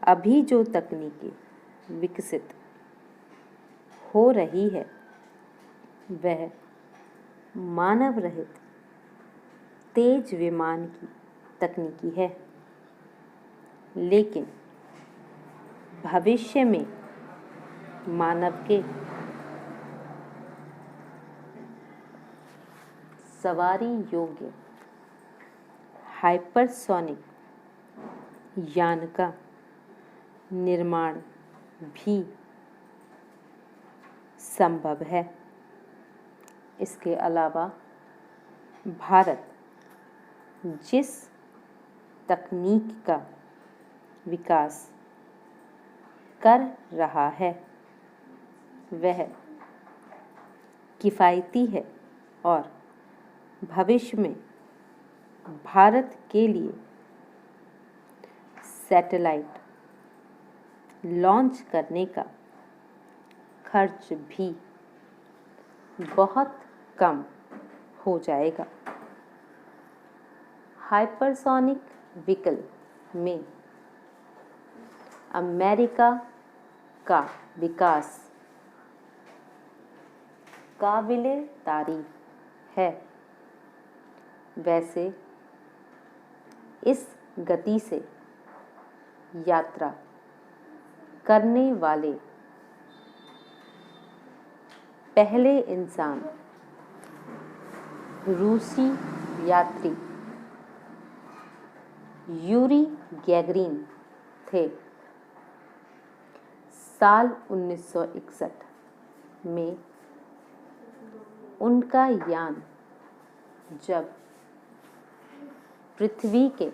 अभी जो तकनीकें विकसित हो रही है वह मानव रहित तेज विमान की तकनीकी है, लेकिन भविष्य में मानव के सवारी योग्य हाइपरसोनिक यान का निर्माण भी संभव है। इसके अलावा भारत जिस तकनीक का विकास कर रहा है वह किफ़ायती है और भविष्य में भारत के लिए सैटेलाइट लॉन्च करने का खर्च भी बहुत कम हो जाएगा। हाइपरसोनिक व्हीकल में अमेरिका का विकास काबिले तारीफ है। वैसे इस गति से यात्रा करने वाले पहले इंसान रूसी यात्री यूरी गैगरिन थे। साल 1961 में उनका यान जब पृथ्वी के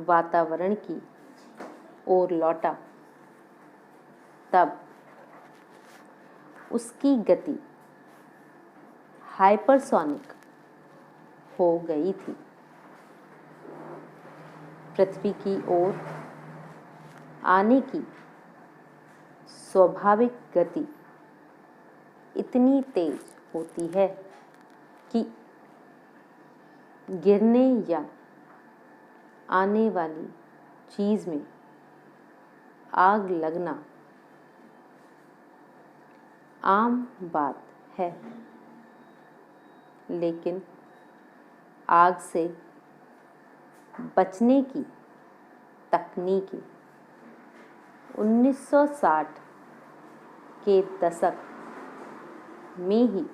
वातावरण की ओर लौटा तब उसकी गति हाइपरसोनिक हो गई थी। पृथ्वी की ओर आने की स्वाभाविक गति इतनी तेज होती है कि गिरने या आने वाली चीज में आग लगना आम बात है, लेकिन आग से बचने की तकनीकी 1960 के दशक में ही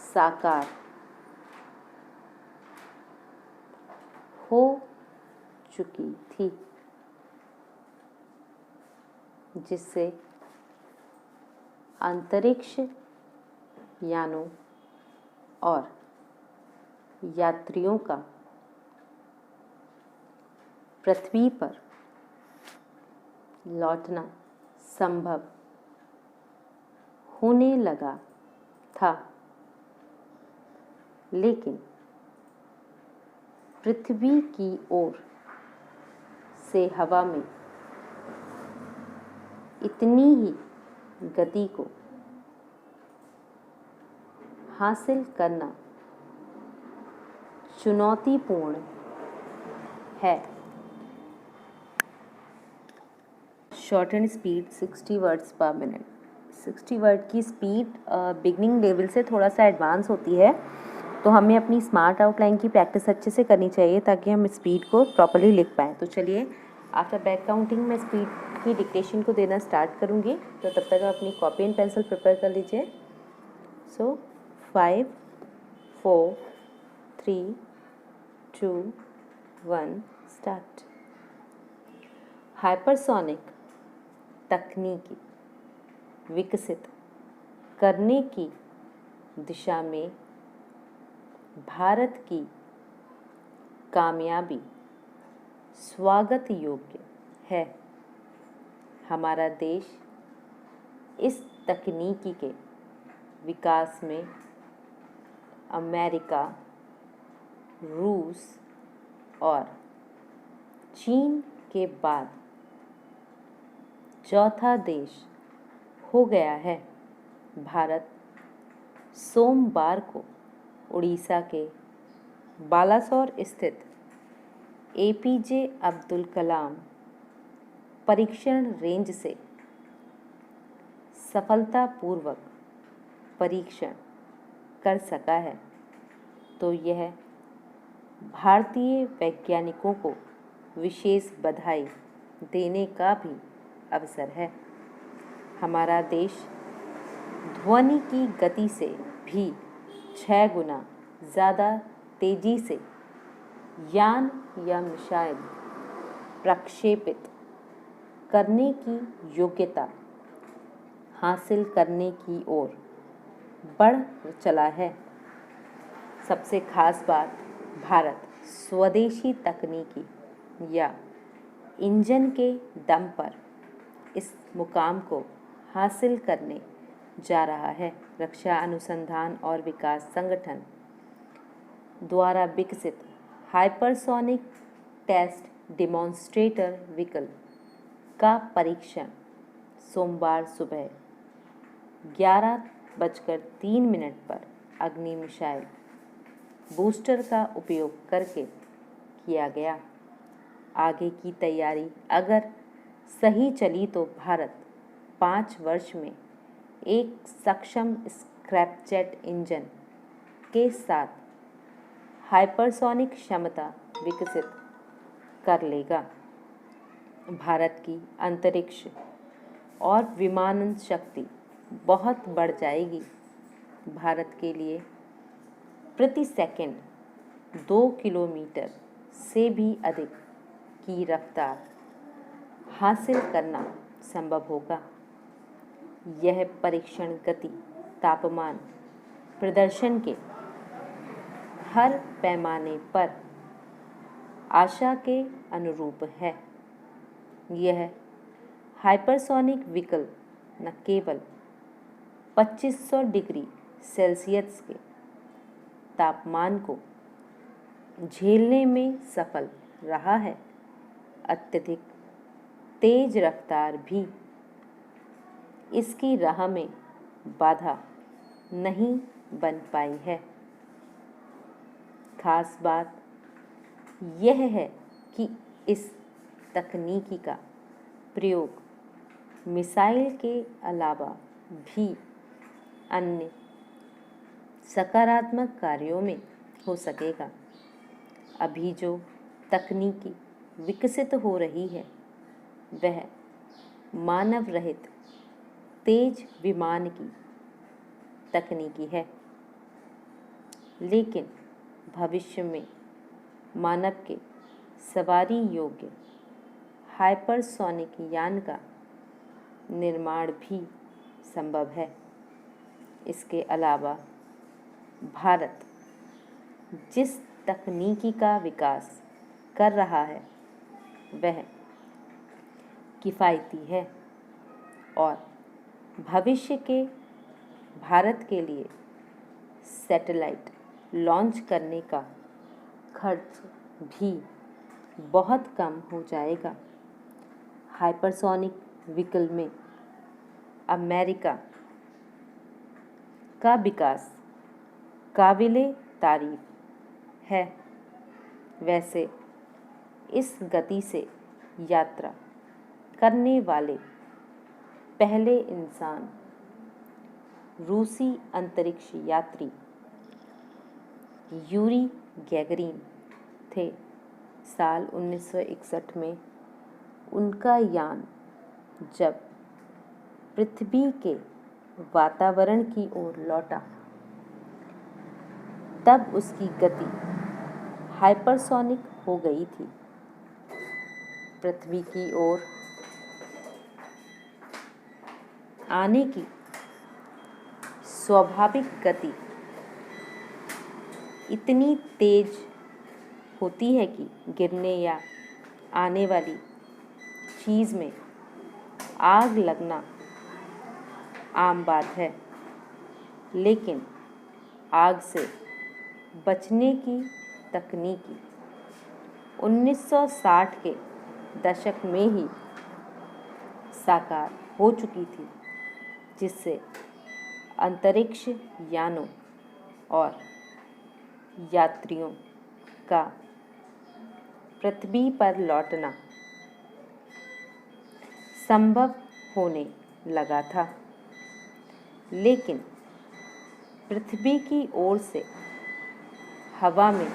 साकार हो चुकी थी, जिससे अंतरिक्ष यानों और यात्रियों का पृथ्वी पर लौटना संभव होने लगा था। लेकिन पृथ्वी की ओर से हवा में इतनी ही गति को हासिल करना चुनौतीपूर्ण है। शॉर्ट स्पीड 60 वर्ड्स पर मिनट। 60 वर्ड की स्पीड बिगनिंग लेवल से थोड़ा सा एडवांस होती है, तो हमें अपनी स्मार्ट आउटलाइन की प्रैक्टिस अच्छे से करनी चाहिए ताकि हम स्पीड को प्रॉपर्ली लिख पाएँ। तो चलिए, आफ्टर बैक काउंटिंग मैं स्पीड की डिक्टेशन को देना स्टार्ट करूँगी, तो तब तक आप अपनी कॉपी एंड पेंसिल प्रिपेयर कर लीजिए। सो 5 4 3 2 1 स्टार्ट। हाइपरसोनिक तकनीकी विकसित करने की दिशा में भारत की कामयाबी स्वागत योग्य है। हमारा देश इस तकनीकी के विकास में अमेरिका, रूस और चीन के बाद चौथा देश हो गया है। भारत सोमवार को उड़ीसा के बालासोर स्थित एपीजे अब्दुल कलाम परीक्षण रेंज से सफलतापूर्वक परीक्षण कर सका है, तो यह भारतीय वैज्ञानिकों को विशेष बधाई देने का भी अवसर है। हमारा देश ध्वनि की गति से भी 6 गुना ज़्यादा तेजी से यान या मिसाइल प्रक्षेपित करने की योग्यता हासिल करने की ओर बढ़ चला है। सबसे खास बात, भारत स्वदेशी तकनीकी या इंजन के दम पर इस मुकाम को हासिल करने जा रहा है। रक्षा अनुसंधान और विकास संगठन द्वारा विकसित हाइपरसोनिक टेस्ट डिमॉन्स्ट्रेटर व्हीकल का परीक्षण सोमवार सुबह 11:03 पर अग्नि मिसाइल बूस्टर का उपयोग करके किया गया। आगे की तैयारी अगर सही चली तो भारत 5 वर्ष में एक सक्षम स्क्रैपजेट इंजन के साथ हाइपरसोनिक क्षमता विकसित कर लेगा। भारत की अंतरिक्ष और विमानन शक्ति बहुत बढ़ जाएगी। भारत के लिए प्रति सेकंड 2 किलोमीटर से भी अधिक की रफ्तार हासिल करना संभव होगा। यह परीक्षण गति, तापमान, प्रदर्शन के हर पैमाने पर आशा के अनुरूप है। यह हाइपरसोनिक व्हीकल न केवल 2500 डिग्री सेल्सियस के तापमान को झेलने में सफल रहा है, अत्यधिक तेज रफ्तार भी इसकी राह में बाधा नहीं बन पाई है। खास बात यह है कि इस तकनीकी का प्रयोग मिसाइल के अलावा भी अन्य सकारात्मक कार्यों में हो सकेगा। अभी जो तकनीकी विकसित हो रही है वह मानव रहित तेज विमान की तकनीकी है, लेकिन भविष्य में मानव के सवारी योग्य हाइपरसोनिक यान का निर्माण भी संभव है। इसके अलावा भारत जिस तकनीकी का विकास कर रहा है वह किफ़ायती है और भविष्य के भारत के लिए सैटेलाइट लॉन्च करने का खर्च भी बहुत कम हो जाएगा। हाइपरसोनिक व्हीकल में अमेरिका का विकास काबिले तारीफ है। वैसे इस गति से यात्रा करने वाले पहले इंसान रूसी अंतरिक्ष यात्री यूरी गैगरिन थे। साल 1961 में उनका यान जब पृथ्वी के वातावरण की ओर लौटा तब उसकी गति हाइपरसोनिक हो गई थी। पृथ्वी की ओर आने की स्वाभाविक गति इतनी तेज होती है कि गिरने या आने वाली चीज़ में आग लगना आम बात है, लेकिन आग से बचने की तकनीकी 1960 के दशक में ही साकार हो चुकी थी, जिससे अंतरिक्ष यानों और यात्रियों का पृथ्वी पर लौटना संभव होने लगा था। लेकिन पृथ्वी की ओर से हवा में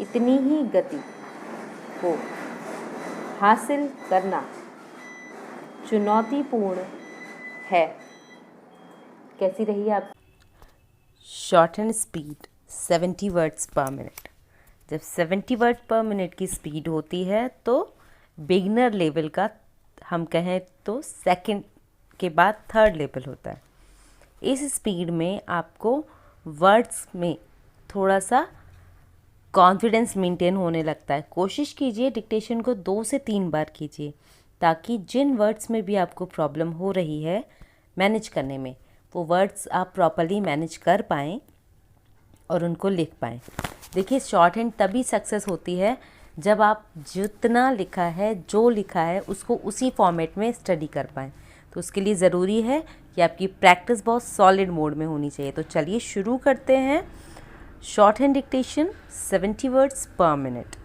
इतनी ही गति को हासिल करना चुनौतीपूर्ण है। कैसी रही आप? शॉर्ट हैंड स्पीड 70 वर्ड्स पर मिनट। जब 70 वर्ड पर मिनट की स्पीड होती है तो बिगनर लेवल का, हम कहें तो सेकंड के बाद थर्ड लेवल होता है। इस स्पीड में आपको वर्ड्स में थोड़ा सा कॉन्फिडेंस मेंटेन होने लगता है। कोशिश कीजिए डिक्टेशन को 2 से 3 बार कीजिए, ताकि जिन वर्ड्स में भी आपको प्रॉब्लम हो रही है मैनेज करने में, वो वर्ड्स आप प्रॉपरली मैनेज कर पाएँ और उनको लिख पाएँ। देखिए, शॉर्ट हैंड तभी सक्सेस होती है जब आप जितना लिखा है, जो लिखा है, उसको उसी फॉर्मेट में स्टडी कर पाएँ। तो उसके लिए ज़रूरी है कि आपकी प्रैक्टिस बहुत सॉलिड मोड में होनी चाहिए। तो चलिए शुरू करते हैं। शॉर्ट हैंड डिक्टेशन 70 वर्ड्स पर मिनट।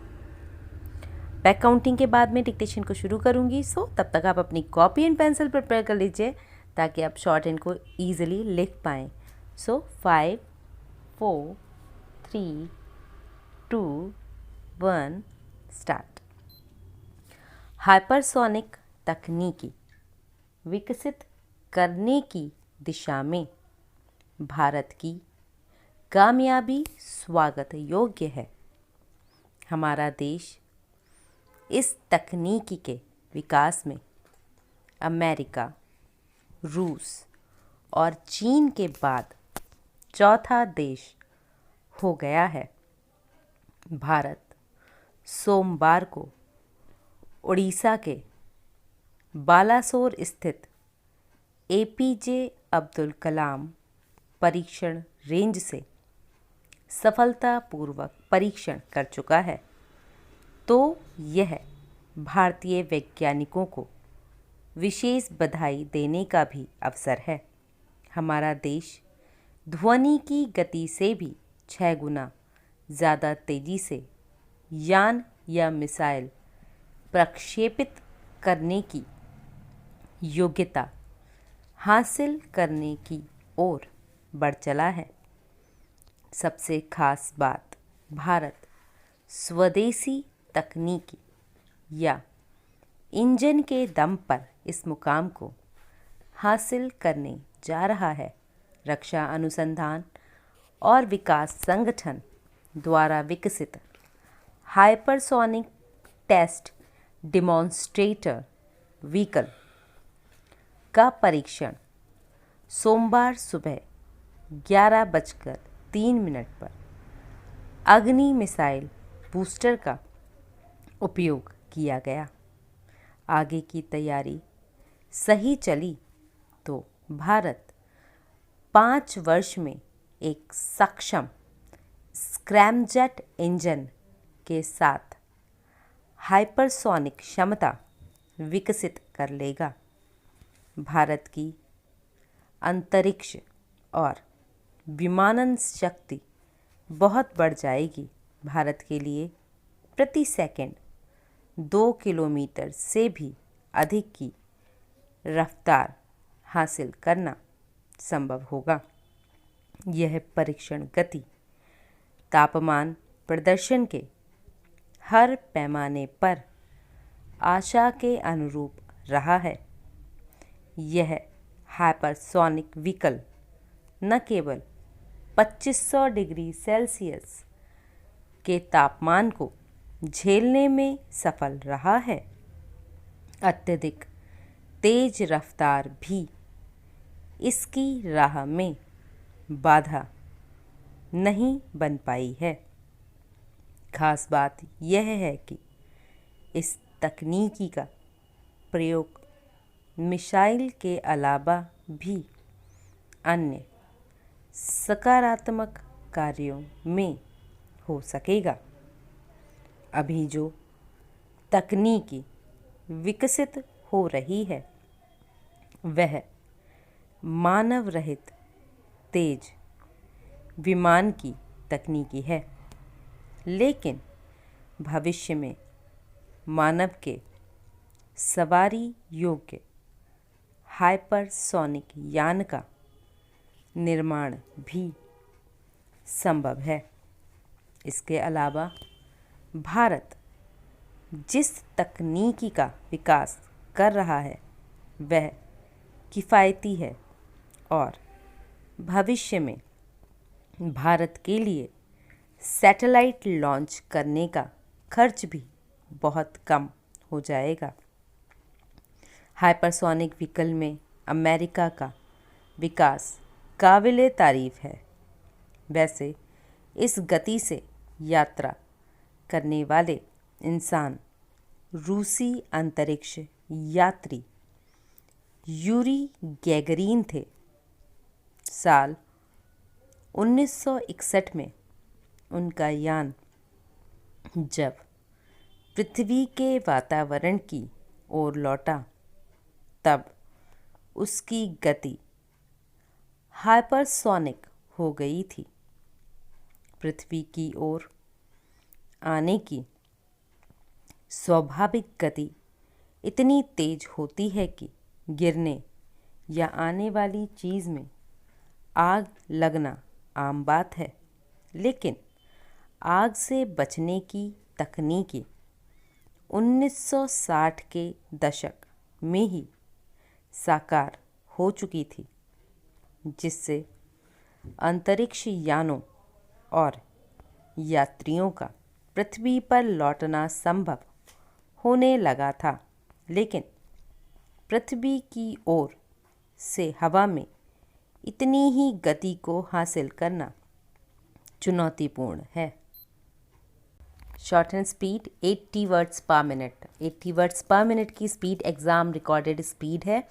बैक काउंटिंग के बाद में डिक्टेशन को शुरू करूँगी, सो तब तक आप अपनी कॉपी एंड पेंसिल प्रिपेयर कर लीजिए ताकि आप शॉर्ट हैंड को ईजिली लिख पाएँ। सो 5 4 3 2 1 स्टार्ट। हाइपरसोनिक तकनीकी विकसित करने की दिशा में भारत की कामयाबी स्वागत योग्य है। हमारा देश इस तकनीकी के विकास में अमेरिका, रूस और चीन के बाद चौथा देश हो गया है। भारत सोमवार को उड़ीसा के बालासोर स्थित एपीजे अब्दुल कलाम परीक्षण रेंज से सफलतापूर्वक परीक्षण कर चुका है। तो यह भारतीय वैज्ञानिकों को विशेष बधाई देने का भी अवसर है। हमारा देश ध्वनि की गति से भी 6 गुना ज़्यादा तेज़ी से यान या मिसाइल प्रक्षेपित करने की योग्यता हासिल करने की ओर बढ़ चला है। सबसे खास बात, भारत स्वदेशी तकनीकी या इंजन के दम पर इस मुकाम को हासिल करने जा रहा है। रक्षा अनुसंधान और विकास संगठन द्वारा विकसित हाइपरसोनिक टेस्ट डिमॉन्स्ट्रेटर व्हीकल का परीक्षण सोमवार सुबह 11:03 पर अग्नि मिसाइल बूस्टर का उपयोग किया गया। आगे की तैयारी सही चली तो भारत 5 वर्ष में एक सक्षम स्क्रैमजेट इंजन के साथ हाइपरसोनिक क्षमता विकसित कर लेगा। भारत की अंतरिक्ष और विमानन शक्ति बहुत बढ़ जाएगी। भारत के लिए प्रति सेकंड 2 किलोमीटर से भी अधिक की रफ्तार हासिल करना संभव होगा। यह परीक्षण गति, तापमान प्रदर्शन के हर पैमाने पर आशा के अनुरूप रहा है। यह हाइपरसोनिक व्हीकल न केवल 2500 डिग्री सेल्सियस के तापमान को झेलने में सफल रहा है, अत्यधिक तेज रफ्तार भी इसकी राह में बाधा नहीं बन पाई है। खास बात यह है कि इस तकनीकी का प्रयोग मिसाइल के अलावा भी अन्य सकारात्मक कार्यों में हो सकेगा। अभी जो तकनीकी विकसित हो रही है वह मानव रहित तेज विमान की तकनीकी है, लेकिन भविष्य में मानव के सवारी योग्य हाइपरसोनिक यान का निर्माण भी संभव है। इसके अलावा भारत जिस तकनीकी का विकास कर रहा है वह किफ़ायती है और भविष्य में भारत के लिए सैटेलाइट लॉन्च करने का खर्च भी बहुत कम हो जाएगा। हाइपरसोनिक व्हीकल में अमेरिका का विकास काबिले तारीफ है। वैसे इस गति से यात्रा करने वाले इंसान रूसी अंतरिक्ष यात्री यूरी गैगरीन थे। साल 1961 में उनका यान जब पृथ्वी के वातावरण की ओर लौटा तब उसकी गति हाइपरसोनिक हो गई थी। पृथ्वी की ओर आने की स्वाभाविक गति इतनी तेज होती है कि गिरने या आने वाली चीज़ में आग लगना आम बात है, लेकिन आग से बचने की तकनीकी 1960 के दशक में ही साकार हो चुकी थी, जिससे अंतरिक्ष यानों और यात्रियों का पृथ्वी पर लौटना संभव होने लगा था। लेकिन पृथ्वी की ओर से हवा में इतनी ही गति को हासिल करना चुनौतीपूर्ण है। शॉर्ट एंड स्पीड 80 वर्ड्स पर मिनट। 80 वर्ड्स पर मिनट की स्पीड एग्ज़ाम रिकॉर्डेड स्पीड है।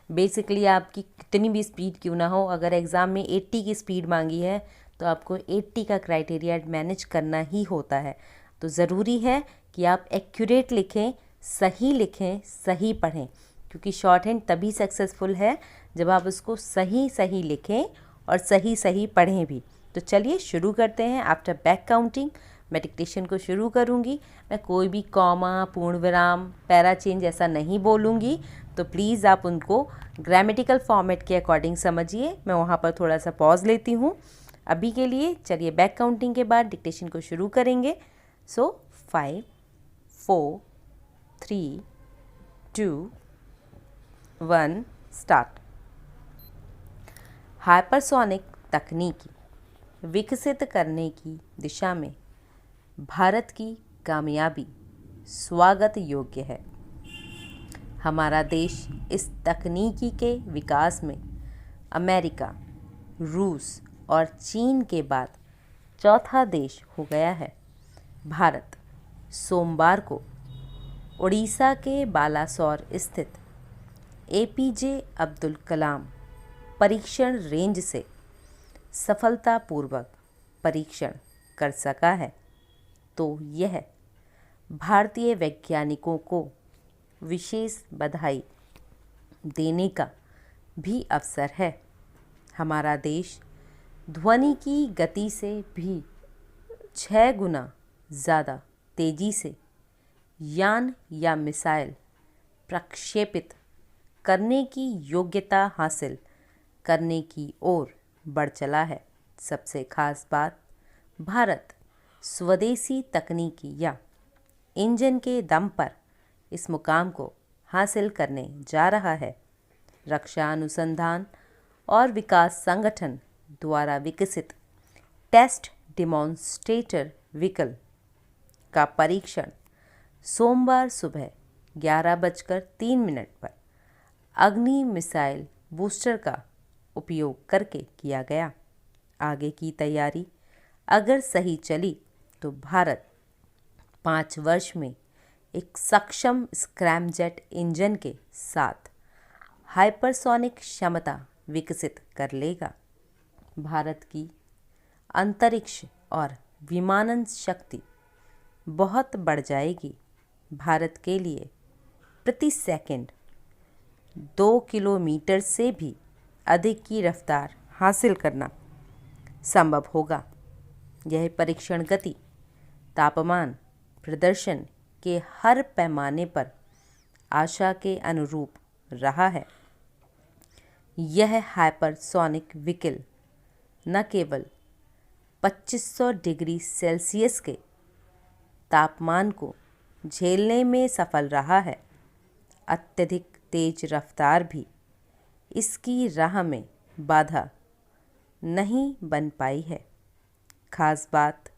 बेसिकली आपकी कितनी भी स्पीड क्यों ना हो, अगर एग्ज़ाम में 80 की स्पीड मांगी है तो आपको 80 का क्राइटेरिया मैनेज करना ही होता है। तो ज़रूरी है कि आप एक्यूरेट लिखें, सही पढ़ें, क्योंकि शॉर्ट हैंड तभी सक्सेसफुल है जब आप उसको सही सही लिखें और सही सही पढ़ें भी। तो चलिए शुरू करते हैं। आफ्टर बैक काउंटिंग मैं डिक्टेशन को शुरू करूँगी। मैं कोई भी कॉमा, पूर्ण विराम, पैरा चेंज ऐसा नहीं बोलूँगी, तो प्लीज़ आप उनको ग्रामेटिकल फॉर्मेट के अकॉर्डिंग समझिए। मैं वहाँ पर थोड़ा सा पॉज लेती हूँ। अभी के लिए चलिए बैक काउंटिंग के बाद डिक्टेशन को शुरू करेंगे। सो 5 4 3 2 1 स्टार्ट। हाइपरसोनिक तकनीकी विकसित करने की दिशा में भारत की कामयाबी स्वागत योग्य है। हमारा देश इस तकनीकी के विकास में अमेरिका, रूस और चीन के बाद चौथा देश हो गया है। भारत सोमवार को उड़ीसा के बालासोर स्थित एपीजे अब्दुल कलाम परीक्षण रेंज से सफलतापूर्वक परीक्षण कर सका है, तो यह भारतीय वैज्ञानिकों को विशेष बधाई देने का भी अवसर है। हमारा देश ध्वनि की गति से भी 6 गुना ज़्यादा तेज़ी से यान या मिसाइल प्रक्षेपित करने की योग्यता हासिल करने की ओर बढ़ चला है। सबसे खास बात, भारत स्वदेशी तकनीकी या इंजन के दम पर इस मुकाम को हासिल करने जा रहा है। रक्षा अनुसंधान और विकास संगठन द्वारा विकसित टेस्ट डिमॉन्स्ट्रेटर व्हीकल का परीक्षण सोमवार सुबह 11:03 पर अग्नि मिसाइल बूस्टर का उपयोग करके किया गया। आगे की तैयारी अगर सही चली तो भारत 5 वर्ष में एक सक्षम स्क्रैमजेट इंजन के साथ हाइपरसोनिक क्षमता विकसित कर लेगा। भारत की अंतरिक्ष और विमानन शक्ति बहुत बढ़ जाएगी। भारत के लिए प्रति सेकंड 2 किलोमीटर से भी अधिक की रफ्तार हासिल करना संभव होगा। यह परीक्षण गति, तापमान, प्रदर्शन के हर पैमाने पर आशा के अनुरूप रहा है। यह हाइपरसोनिक व्हीकल न केवल 2500 डिग्री सेल्सियस के तापमान को झेलने में सफल रहा है, अत्यधिक तेज रफ्तार भी इसकी राह में बाधा नहीं बन पाई है। खास बात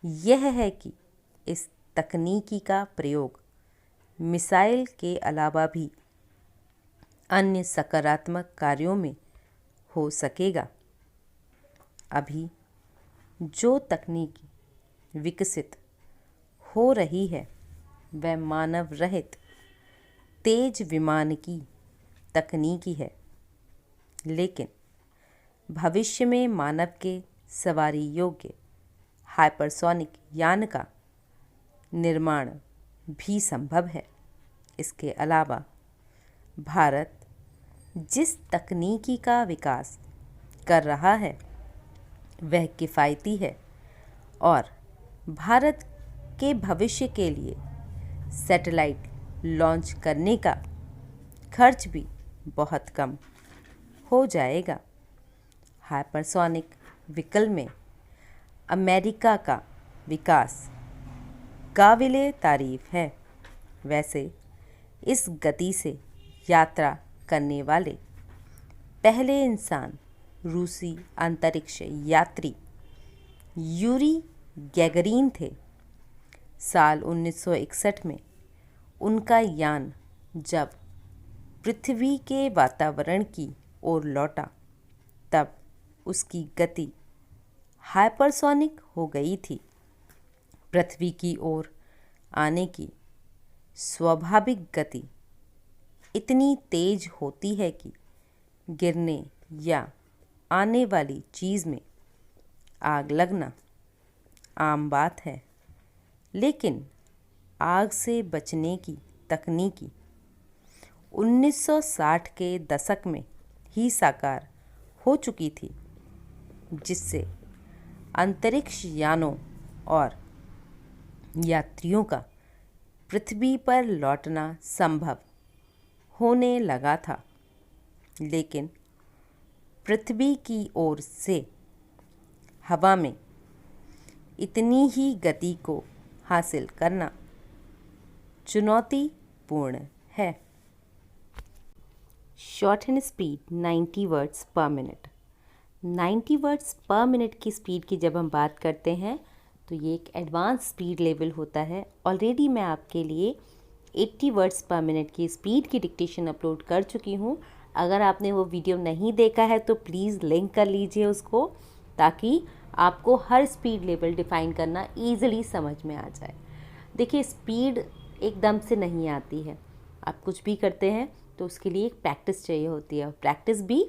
यह है कि इस तकनीकी का प्रयोग मिसाइल के अलावा भी अन्य सकारात्मक कार्यों में हो सकेगा। अभी जो तकनीकी विकसित हो रही है वह मानव रहित तेज विमान की तकनीकी है, लेकिन भविष्य में मानव के सवारी योग्य हाइपरसोनिक यान का निर्माण भी संभव है। इसके अलावा भारत जिस तकनीकी का विकास कर रहा है वह किफ़ायती है और भारत के भविष्य के लिए सैटेलाइट लॉन्च करने का खर्च भी बहुत कम हो जाएगा। हाइपरसोनिक व्हीकल में अमेरिका का विकास काबिले तारीफ है। वैसे इस गति से यात्रा करने वाले पहले इंसान रूसी अंतरिक्ष यात्री यूरी गैगरीन थे। साल 1961 में उनका यान जब पृथ्वी के वातावरण की ओर लौटा तब उसकी गति हाइपरसोनिक हो गई थी। पृथ्वी की ओर आने की स्वाभाविक गति इतनी तेज होती है कि गिरने या आने वाली चीज़ में आग लगना आम बात है, लेकिन आग से बचने की तकनीकी 1960 के दशक में ही साकार हो चुकी थी, जिससे अंतरिक्ष यानों और यात्रियों का पृथ्वी पर लौटना संभव होने लगा था। लेकिन पृथ्वी की ओर से हवा में इतनी ही गति को हासिल करना चुनौतीपूर्ण है। शॉर्ट हैंड स्पीड 90 वर्ड्स पर मिनट। 90 वर्ड्स पर मिनट की स्पीड की जब हम बात करते हैं तो ये एक एडवांस स्पीड लेवल होता है। ऑलरेडी मैं आपके लिए 80 वर्ड्स पर मिनट की स्पीड की डिक्टेशन अपलोड कर चुकी हूँ। अगर आपने वो वीडियो नहीं देखा है तो प्लीज़ लिंक कर लीजिए उसको, ताकि आपको हर स्पीड लेवल डिफ़ाइन करना ईजिली समझ में आ जाए। देखिए, स्पीड एकदम से नहीं आती है। आप कुछ भी करते हैं तो उसके लिए एक प्रैक्टिस चाहिए होती है, और प्रैक्टिस भी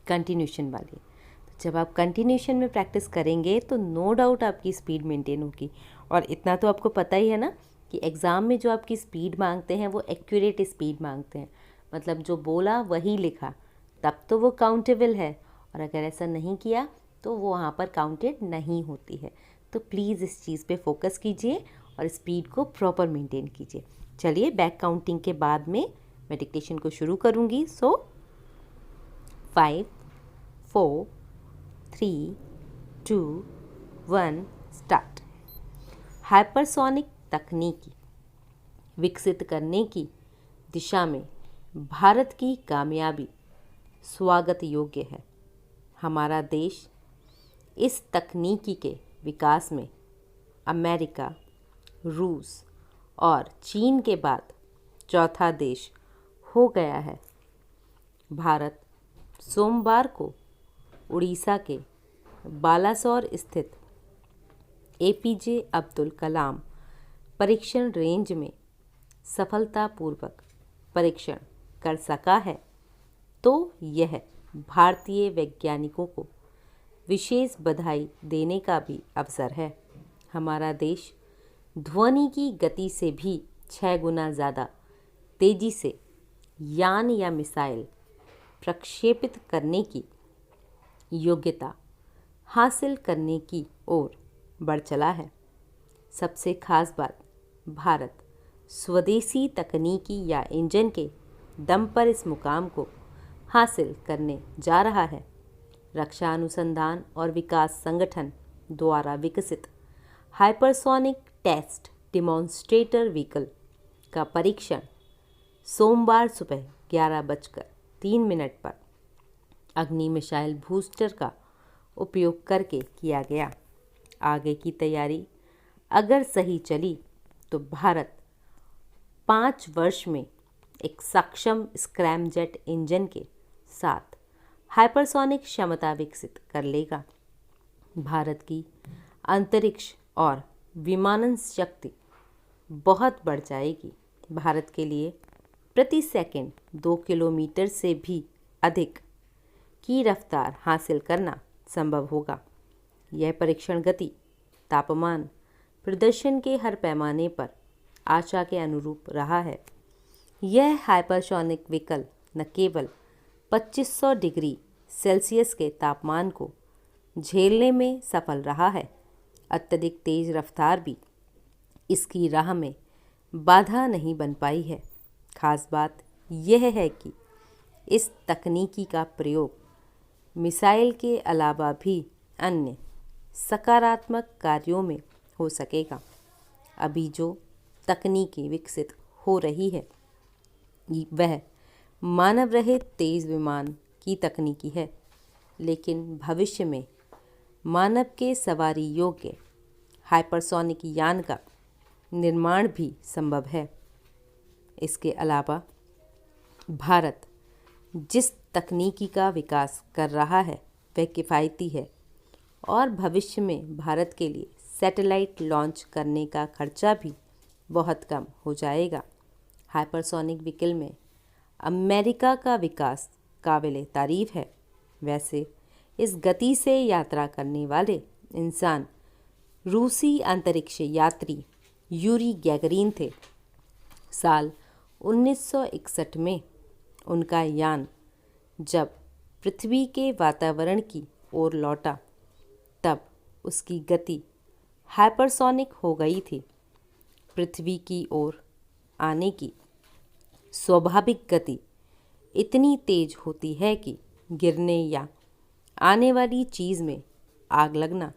कंटिन्यूशन वाली। तो जब आप कंटिन्यूशन में प्रैक्टिस करेंगे तो नो डाउट आपकी स्पीड मेंटेन होगी। और इतना तो आपको पता ही है ना कि एग्ज़ाम में जो आपकी स्पीड मांगते हैं वो एक्यूरेट स्पीड मांगते हैं, मतलब जो बोला वही लिखा, तब तो वो काउंटेबल है, और अगर ऐसा नहीं किया तो वो वहाँ पर काउंटेड नहीं होती है। तो प्लीज़ इस चीज़ पे फोकस कीजिए और स्पीड को प्रॉपर मेंटेन कीजिए। चलिए, बैक काउंटिंग के बाद में मैं डिक्टेशन को शुरू करूँगी। सो 5 4 3 2 1 स्टार्ट। हाइपरसोनिक तकनीकी विकसित करने की दिशा में भारत की कामयाबी स्वागत योग्य है। हमारा देश इस तकनीकी के विकास में अमेरिका, रूस और चीन के बाद चौथा देश हो गया है। भारत सोमवार को उड़ीसा के बालासोर स्थित एपीजे अब्दुल कलाम परीक्षण रेंज में सफलतापूर्वक परीक्षण कर सका है, तो यह भारतीय वैज्ञानिकों को विशेष बधाई देने का भी अवसर है। हमारा देश ध्वनि की गति से भी 6 गुना ज़्यादा तेज़ी से यान या मिसाइल प्रक्षेपित करने की योग्यता हासिल करने की ओर बढ़ चला है। सबसे खास बात, भारत स्वदेशी तकनीकी या इंजन के दम पर इस मुकाम को हासिल करने जा रहा है। रक्षा अनुसंधान और विकास संगठन द्वारा विकसित हाइपरसोनिक टेस्ट डिमॉन्स्ट्रेटर व्हीकल का परीक्षण सोमवार सुबह 11:03 पर अग्नि मिसाइल बूस्टर का उपयोग करके किया गया। आगे की तैयारी अगर सही चली तो भारत 5 वर्ष में एक सक्षम स्क्रैमजेट इंजन के साथ हाइपरसोनिक क्षमता विकसित कर लेगा। भारत की अंतरिक्ष और विमानन शक्ति बहुत बढ़ जाएगी। भारत के लिए प्रति सेकंड 2 किलोमीटर से भी अधिक की रफ्तार हासिल करना संभव होगा। यह परीक्षण गति, तापमान, प्रदर्शन के हर पैमाने पर आशा के अनुरूप रहा है। यह हाइपरसोनिक व्हीकल न केवल 2500 डिग्री सेल्सियस के तापमान को झेलने में सफल रहा है, अत्यधिक तेज़ रफ्तार भी इसकी राह में बाधा नहीं बन पाई है। खास बात यह है कि इस तकनीकी का प्रयोग मिसाइल के अलावा भी अन्य सकारात्मक कार्यों में हो सकेगा। अभी जो तकनीकी विकसित हो रही है वह मानव रहित तेज़ विमान की तकनीकी है, लेकिन भविष्य में मानव के सवारी योग्य हाइपरसोनिक यान का निर्माण भी संभव है। इसके अलावा भारत जिस तकनीकी का विकास कर रहा है वह किफ़ायती है, और भविष्य में भारत के लिए सैटेलाइट लॉन्च करने का खर्चा भी बहुत कम हो जाएगा। हाइपरसोनिक व्हीकल में अमेरिका का विकास काबिले तारीफ है। वैसे इस गति से यात्रा करने वाले इंसान रूसी अंतरिक्ष यात्री यूरी गैगरिन थे। साल 1961 में उनका यान जब पृथ्वी के वातावरण की ओर लौटा तब उसकी गति हाइपरसोनिक हो गई थी। पृथ्वी की ओर आने की स्वाभाविक गति इतनी तेज होती है कि गिरने या आने वाली चीज़ में आग लगना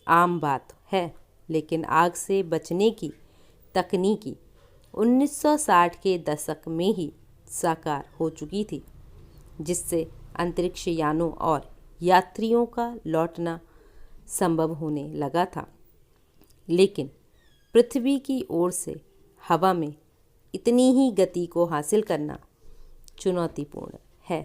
आम बात है, लेकिन आग से बचने की तकनीकी 1960 के दशक में ही साकार हो चुकी थी, जिससे अंतरिक्ष यानों और यात्रियों का लौटना संभव होने लगा था। लेकिन पृथ्वी की ओर से हवा में इतनी ही गति को हासिल करना चुनौतीपूर्ण है।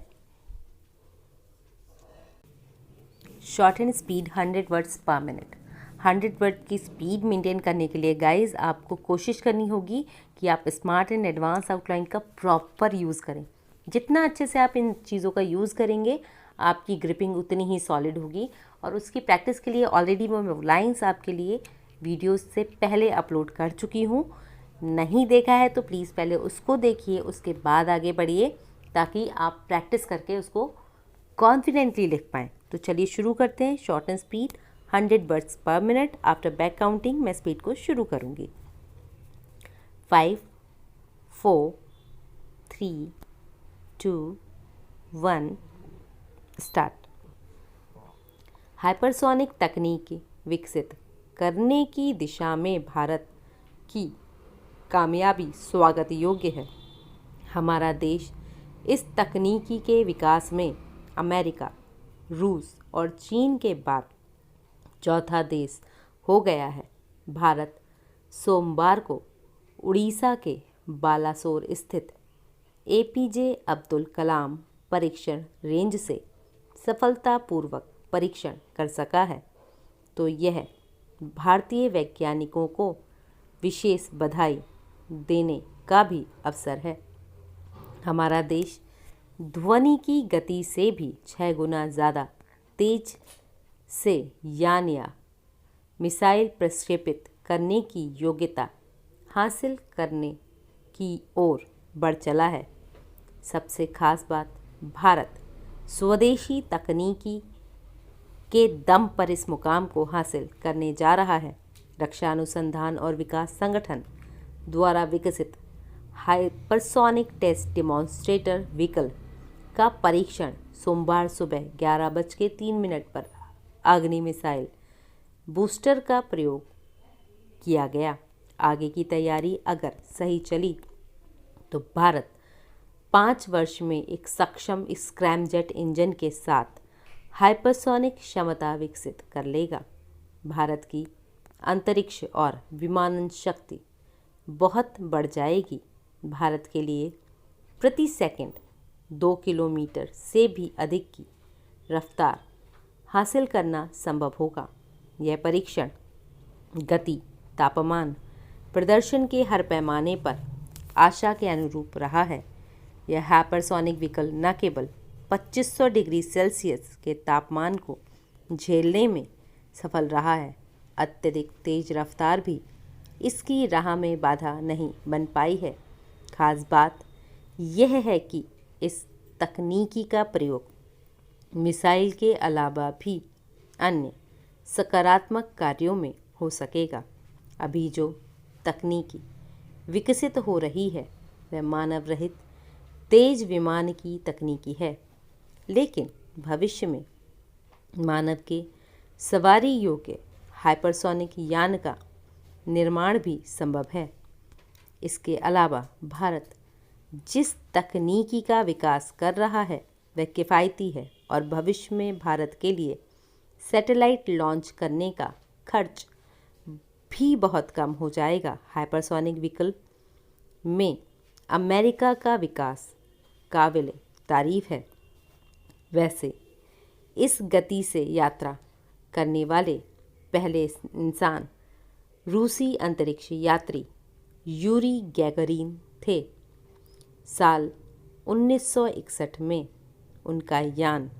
शॉर्ट एंड स्पीड 100 वर्ड्स पर मिनट। 100 वर्ड की स्पीड मेंटेन करने के लिए गाइस आपको कोशिश करनी होगी कि आप स्मार्ट एंड एडवांस आउटलाइन का प्रॉपर यूज़ करें। जितना अच्छे से आप इन चीज़ों का यूज़ करेंगे आपकी ग्रिपिंग उतनी ही सॉलिड होगी। और उसकी प्रैक्टिस के लिए ऑलरेडी मैं लाइंस आपके लिए वीडियोस से पहले अपलोड कर चुकी हूँ। नहीं देखा है तो प्लीज़ पहले उसको देखिए, उसके बाद आगे बढ़िए ताकि आप प्रैक्टिस करके उसको कॉन्फिडेंटली लिख पाएँ। तो चलिए शुरू करते हैं। शॉर्ट एंड स्पीड 100 वर्ड्स पर मिनट। आफ्टर बैक काउंटिंग मैं स्पीड को शुरू करूँगी। 5 4 3 2 1 स्टार्ट। हाइपरसोनिक तकनीक विकसित करने की दिशा में भारत की कामयाबी स्वागत योग्य है। हमारा देश इस तकनीकी के विकास में अमेरिका, रूस और चीन के बाद चौथा देश हो गया है। भारत सोमवार को उड़ीसा के बालासोर स्थित एपीजे अब्दुल कलाम परीक्षण रेंज से सफलतापूर्वक परीक्षण कर सका है, तो यह भारतीय वैज्ञानिकों को विशेष बधाई देने का भी अवसर है। हमारा देश ध्वनि की गति से भी 6 गुना ज़्यादा तेज से यान या मिसाइल प्रक्षेपित करने की योग्यता हासिल करने की ओर बढ़ चला है। सबसे खास बात, भारत स्वदेशी तकनीकी के दम पर इस मुकाम को हासिल करने जा रहा है। रक्षा अनुसंधान और विकास संगठन द्वारा विकसित हाइपरसोनिक टेस्ट डेमोन्स्ट्रेटर व्हीकल का परीक्षण सोमवार सुबह 11:03 पर अग्नि मिसाइल बूस्टर का प्रयोग किया गया। आगे की तैयारी अगर सही चली तो भारत 5 वर्ष में एक सक्षम स्क्रैमजेट इंजन के साथ हाइपरसोनिक क्षमता विकसित कर लेगा। भारत की अंतरिक्ष और विमानन शक्ति बहुत बढ़ जाएगी। भारत के लिए प्रति सेकंड 2 किलोमीटर से भी अधिक की रफ्तार हासिल करना संभव होगा। यह परीक्षण गति, तापमान, प्रदर्शन के हर पैमाने पर आशा के अनुरूप रहा है। यह हाइपरसोनिक व्हीकल न केवल 2500 डिग्री सेल्सियस के तापमान को झेलने में सफल रहा है, अत्यधिक तेज रफ्तार भी इसकी राह में बाधा नहीं बन पाई है। खास बात यह है कि इस तकनीकी का प्रयोग मिसाइल के अलावा भी अन्य सकारात्मक कार्यों में हो सकेगा। अभी जो तकनीकी विकसित हो रही है वह मानव रहित तेज विमान की तकनीकी है, लेकिन भविष्य में मानव के सवारी योग्य हाइपरसोनिक यान का निर्माण भी संभव है। इसके अलावा भारत जिस तकनीकी का विकास कर रहा है वह किफ़ायती है और भविष्य में भारत के लिए सैटेलाइट लॉन्च करने का खर्च भी बहुत कम हो जाएगा। हाइपरसोनिक व्हीकल में अमेरिका का विकास काबिल तारीफ है। वैसे इस गति से यात्रा करने वाले पहले इंसान रूसी अंतरिक्ष यात्री यूरी गैगरिन थे। साल 1961 में उनका यान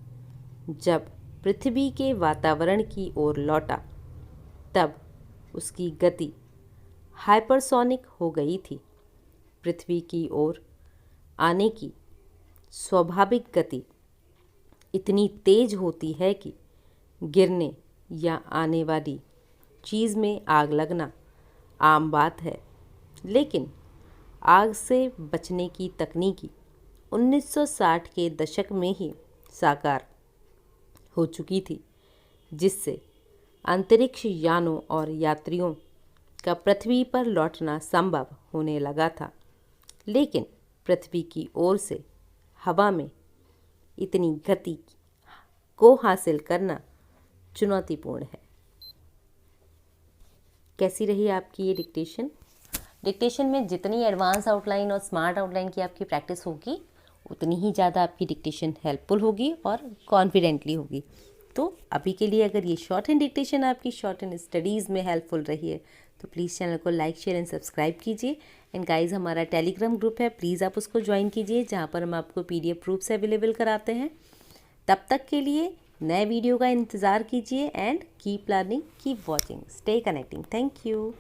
जब पृथ्वी के वातावरण की ओर लौटा तब उसकी गति हाइपरसोनिक हो गई थी। पृथ्वी की ओर आने की स्वाभाविक गति इतनी तेज होती है कि गिरने या आने वाली चीज़ में आग लगना आम बात है, लेकिन आग से बचने की तकनीकी 1960 के दशक में ही साकार हो चुकी थी, जिससे अंतरिक्ष यानों और यात्रियों का पृथ्वी पर लौटना संभव होने लगा था। लेकिन पृथ्वी की ओर से हवा में इतनी गति को हासिल करना चुनौतीपूर्ण है। कैसी रही आपकी ये डिक्टेशन में जितनी एडवांस आउटलाइन और स्मार्ट आउटलाइन की आपकी प्रैक्टिस होगी, उतनी ही ज़्यादा आपकी डिक्टेशन हेल्पफुल होगी और कॉन्फिडेंटली होगी। तो अभी के लिए अगर ये शॉर्ट हैंड डिक्टेशन आपकी शॉर्ट हैंड स्टडीज़ में हेल्पफुल रही है तो प्लीज़ चैनल को लाइक शेयर एंड सब्सक्राइब कीजिए। एंड गाइज, हमारा टेलीग्राम ग्रुप है, प्लीज़ आप उसको ज्वाइन कीजिए, जहाँ पर हम आपको PDF प्रूफ्स अवेलेबल कराते हैं। तब तक के लिए नए वीडियो का इंतज़ार कीजिए and keep learning, keep watching, stay connecting. Thank you.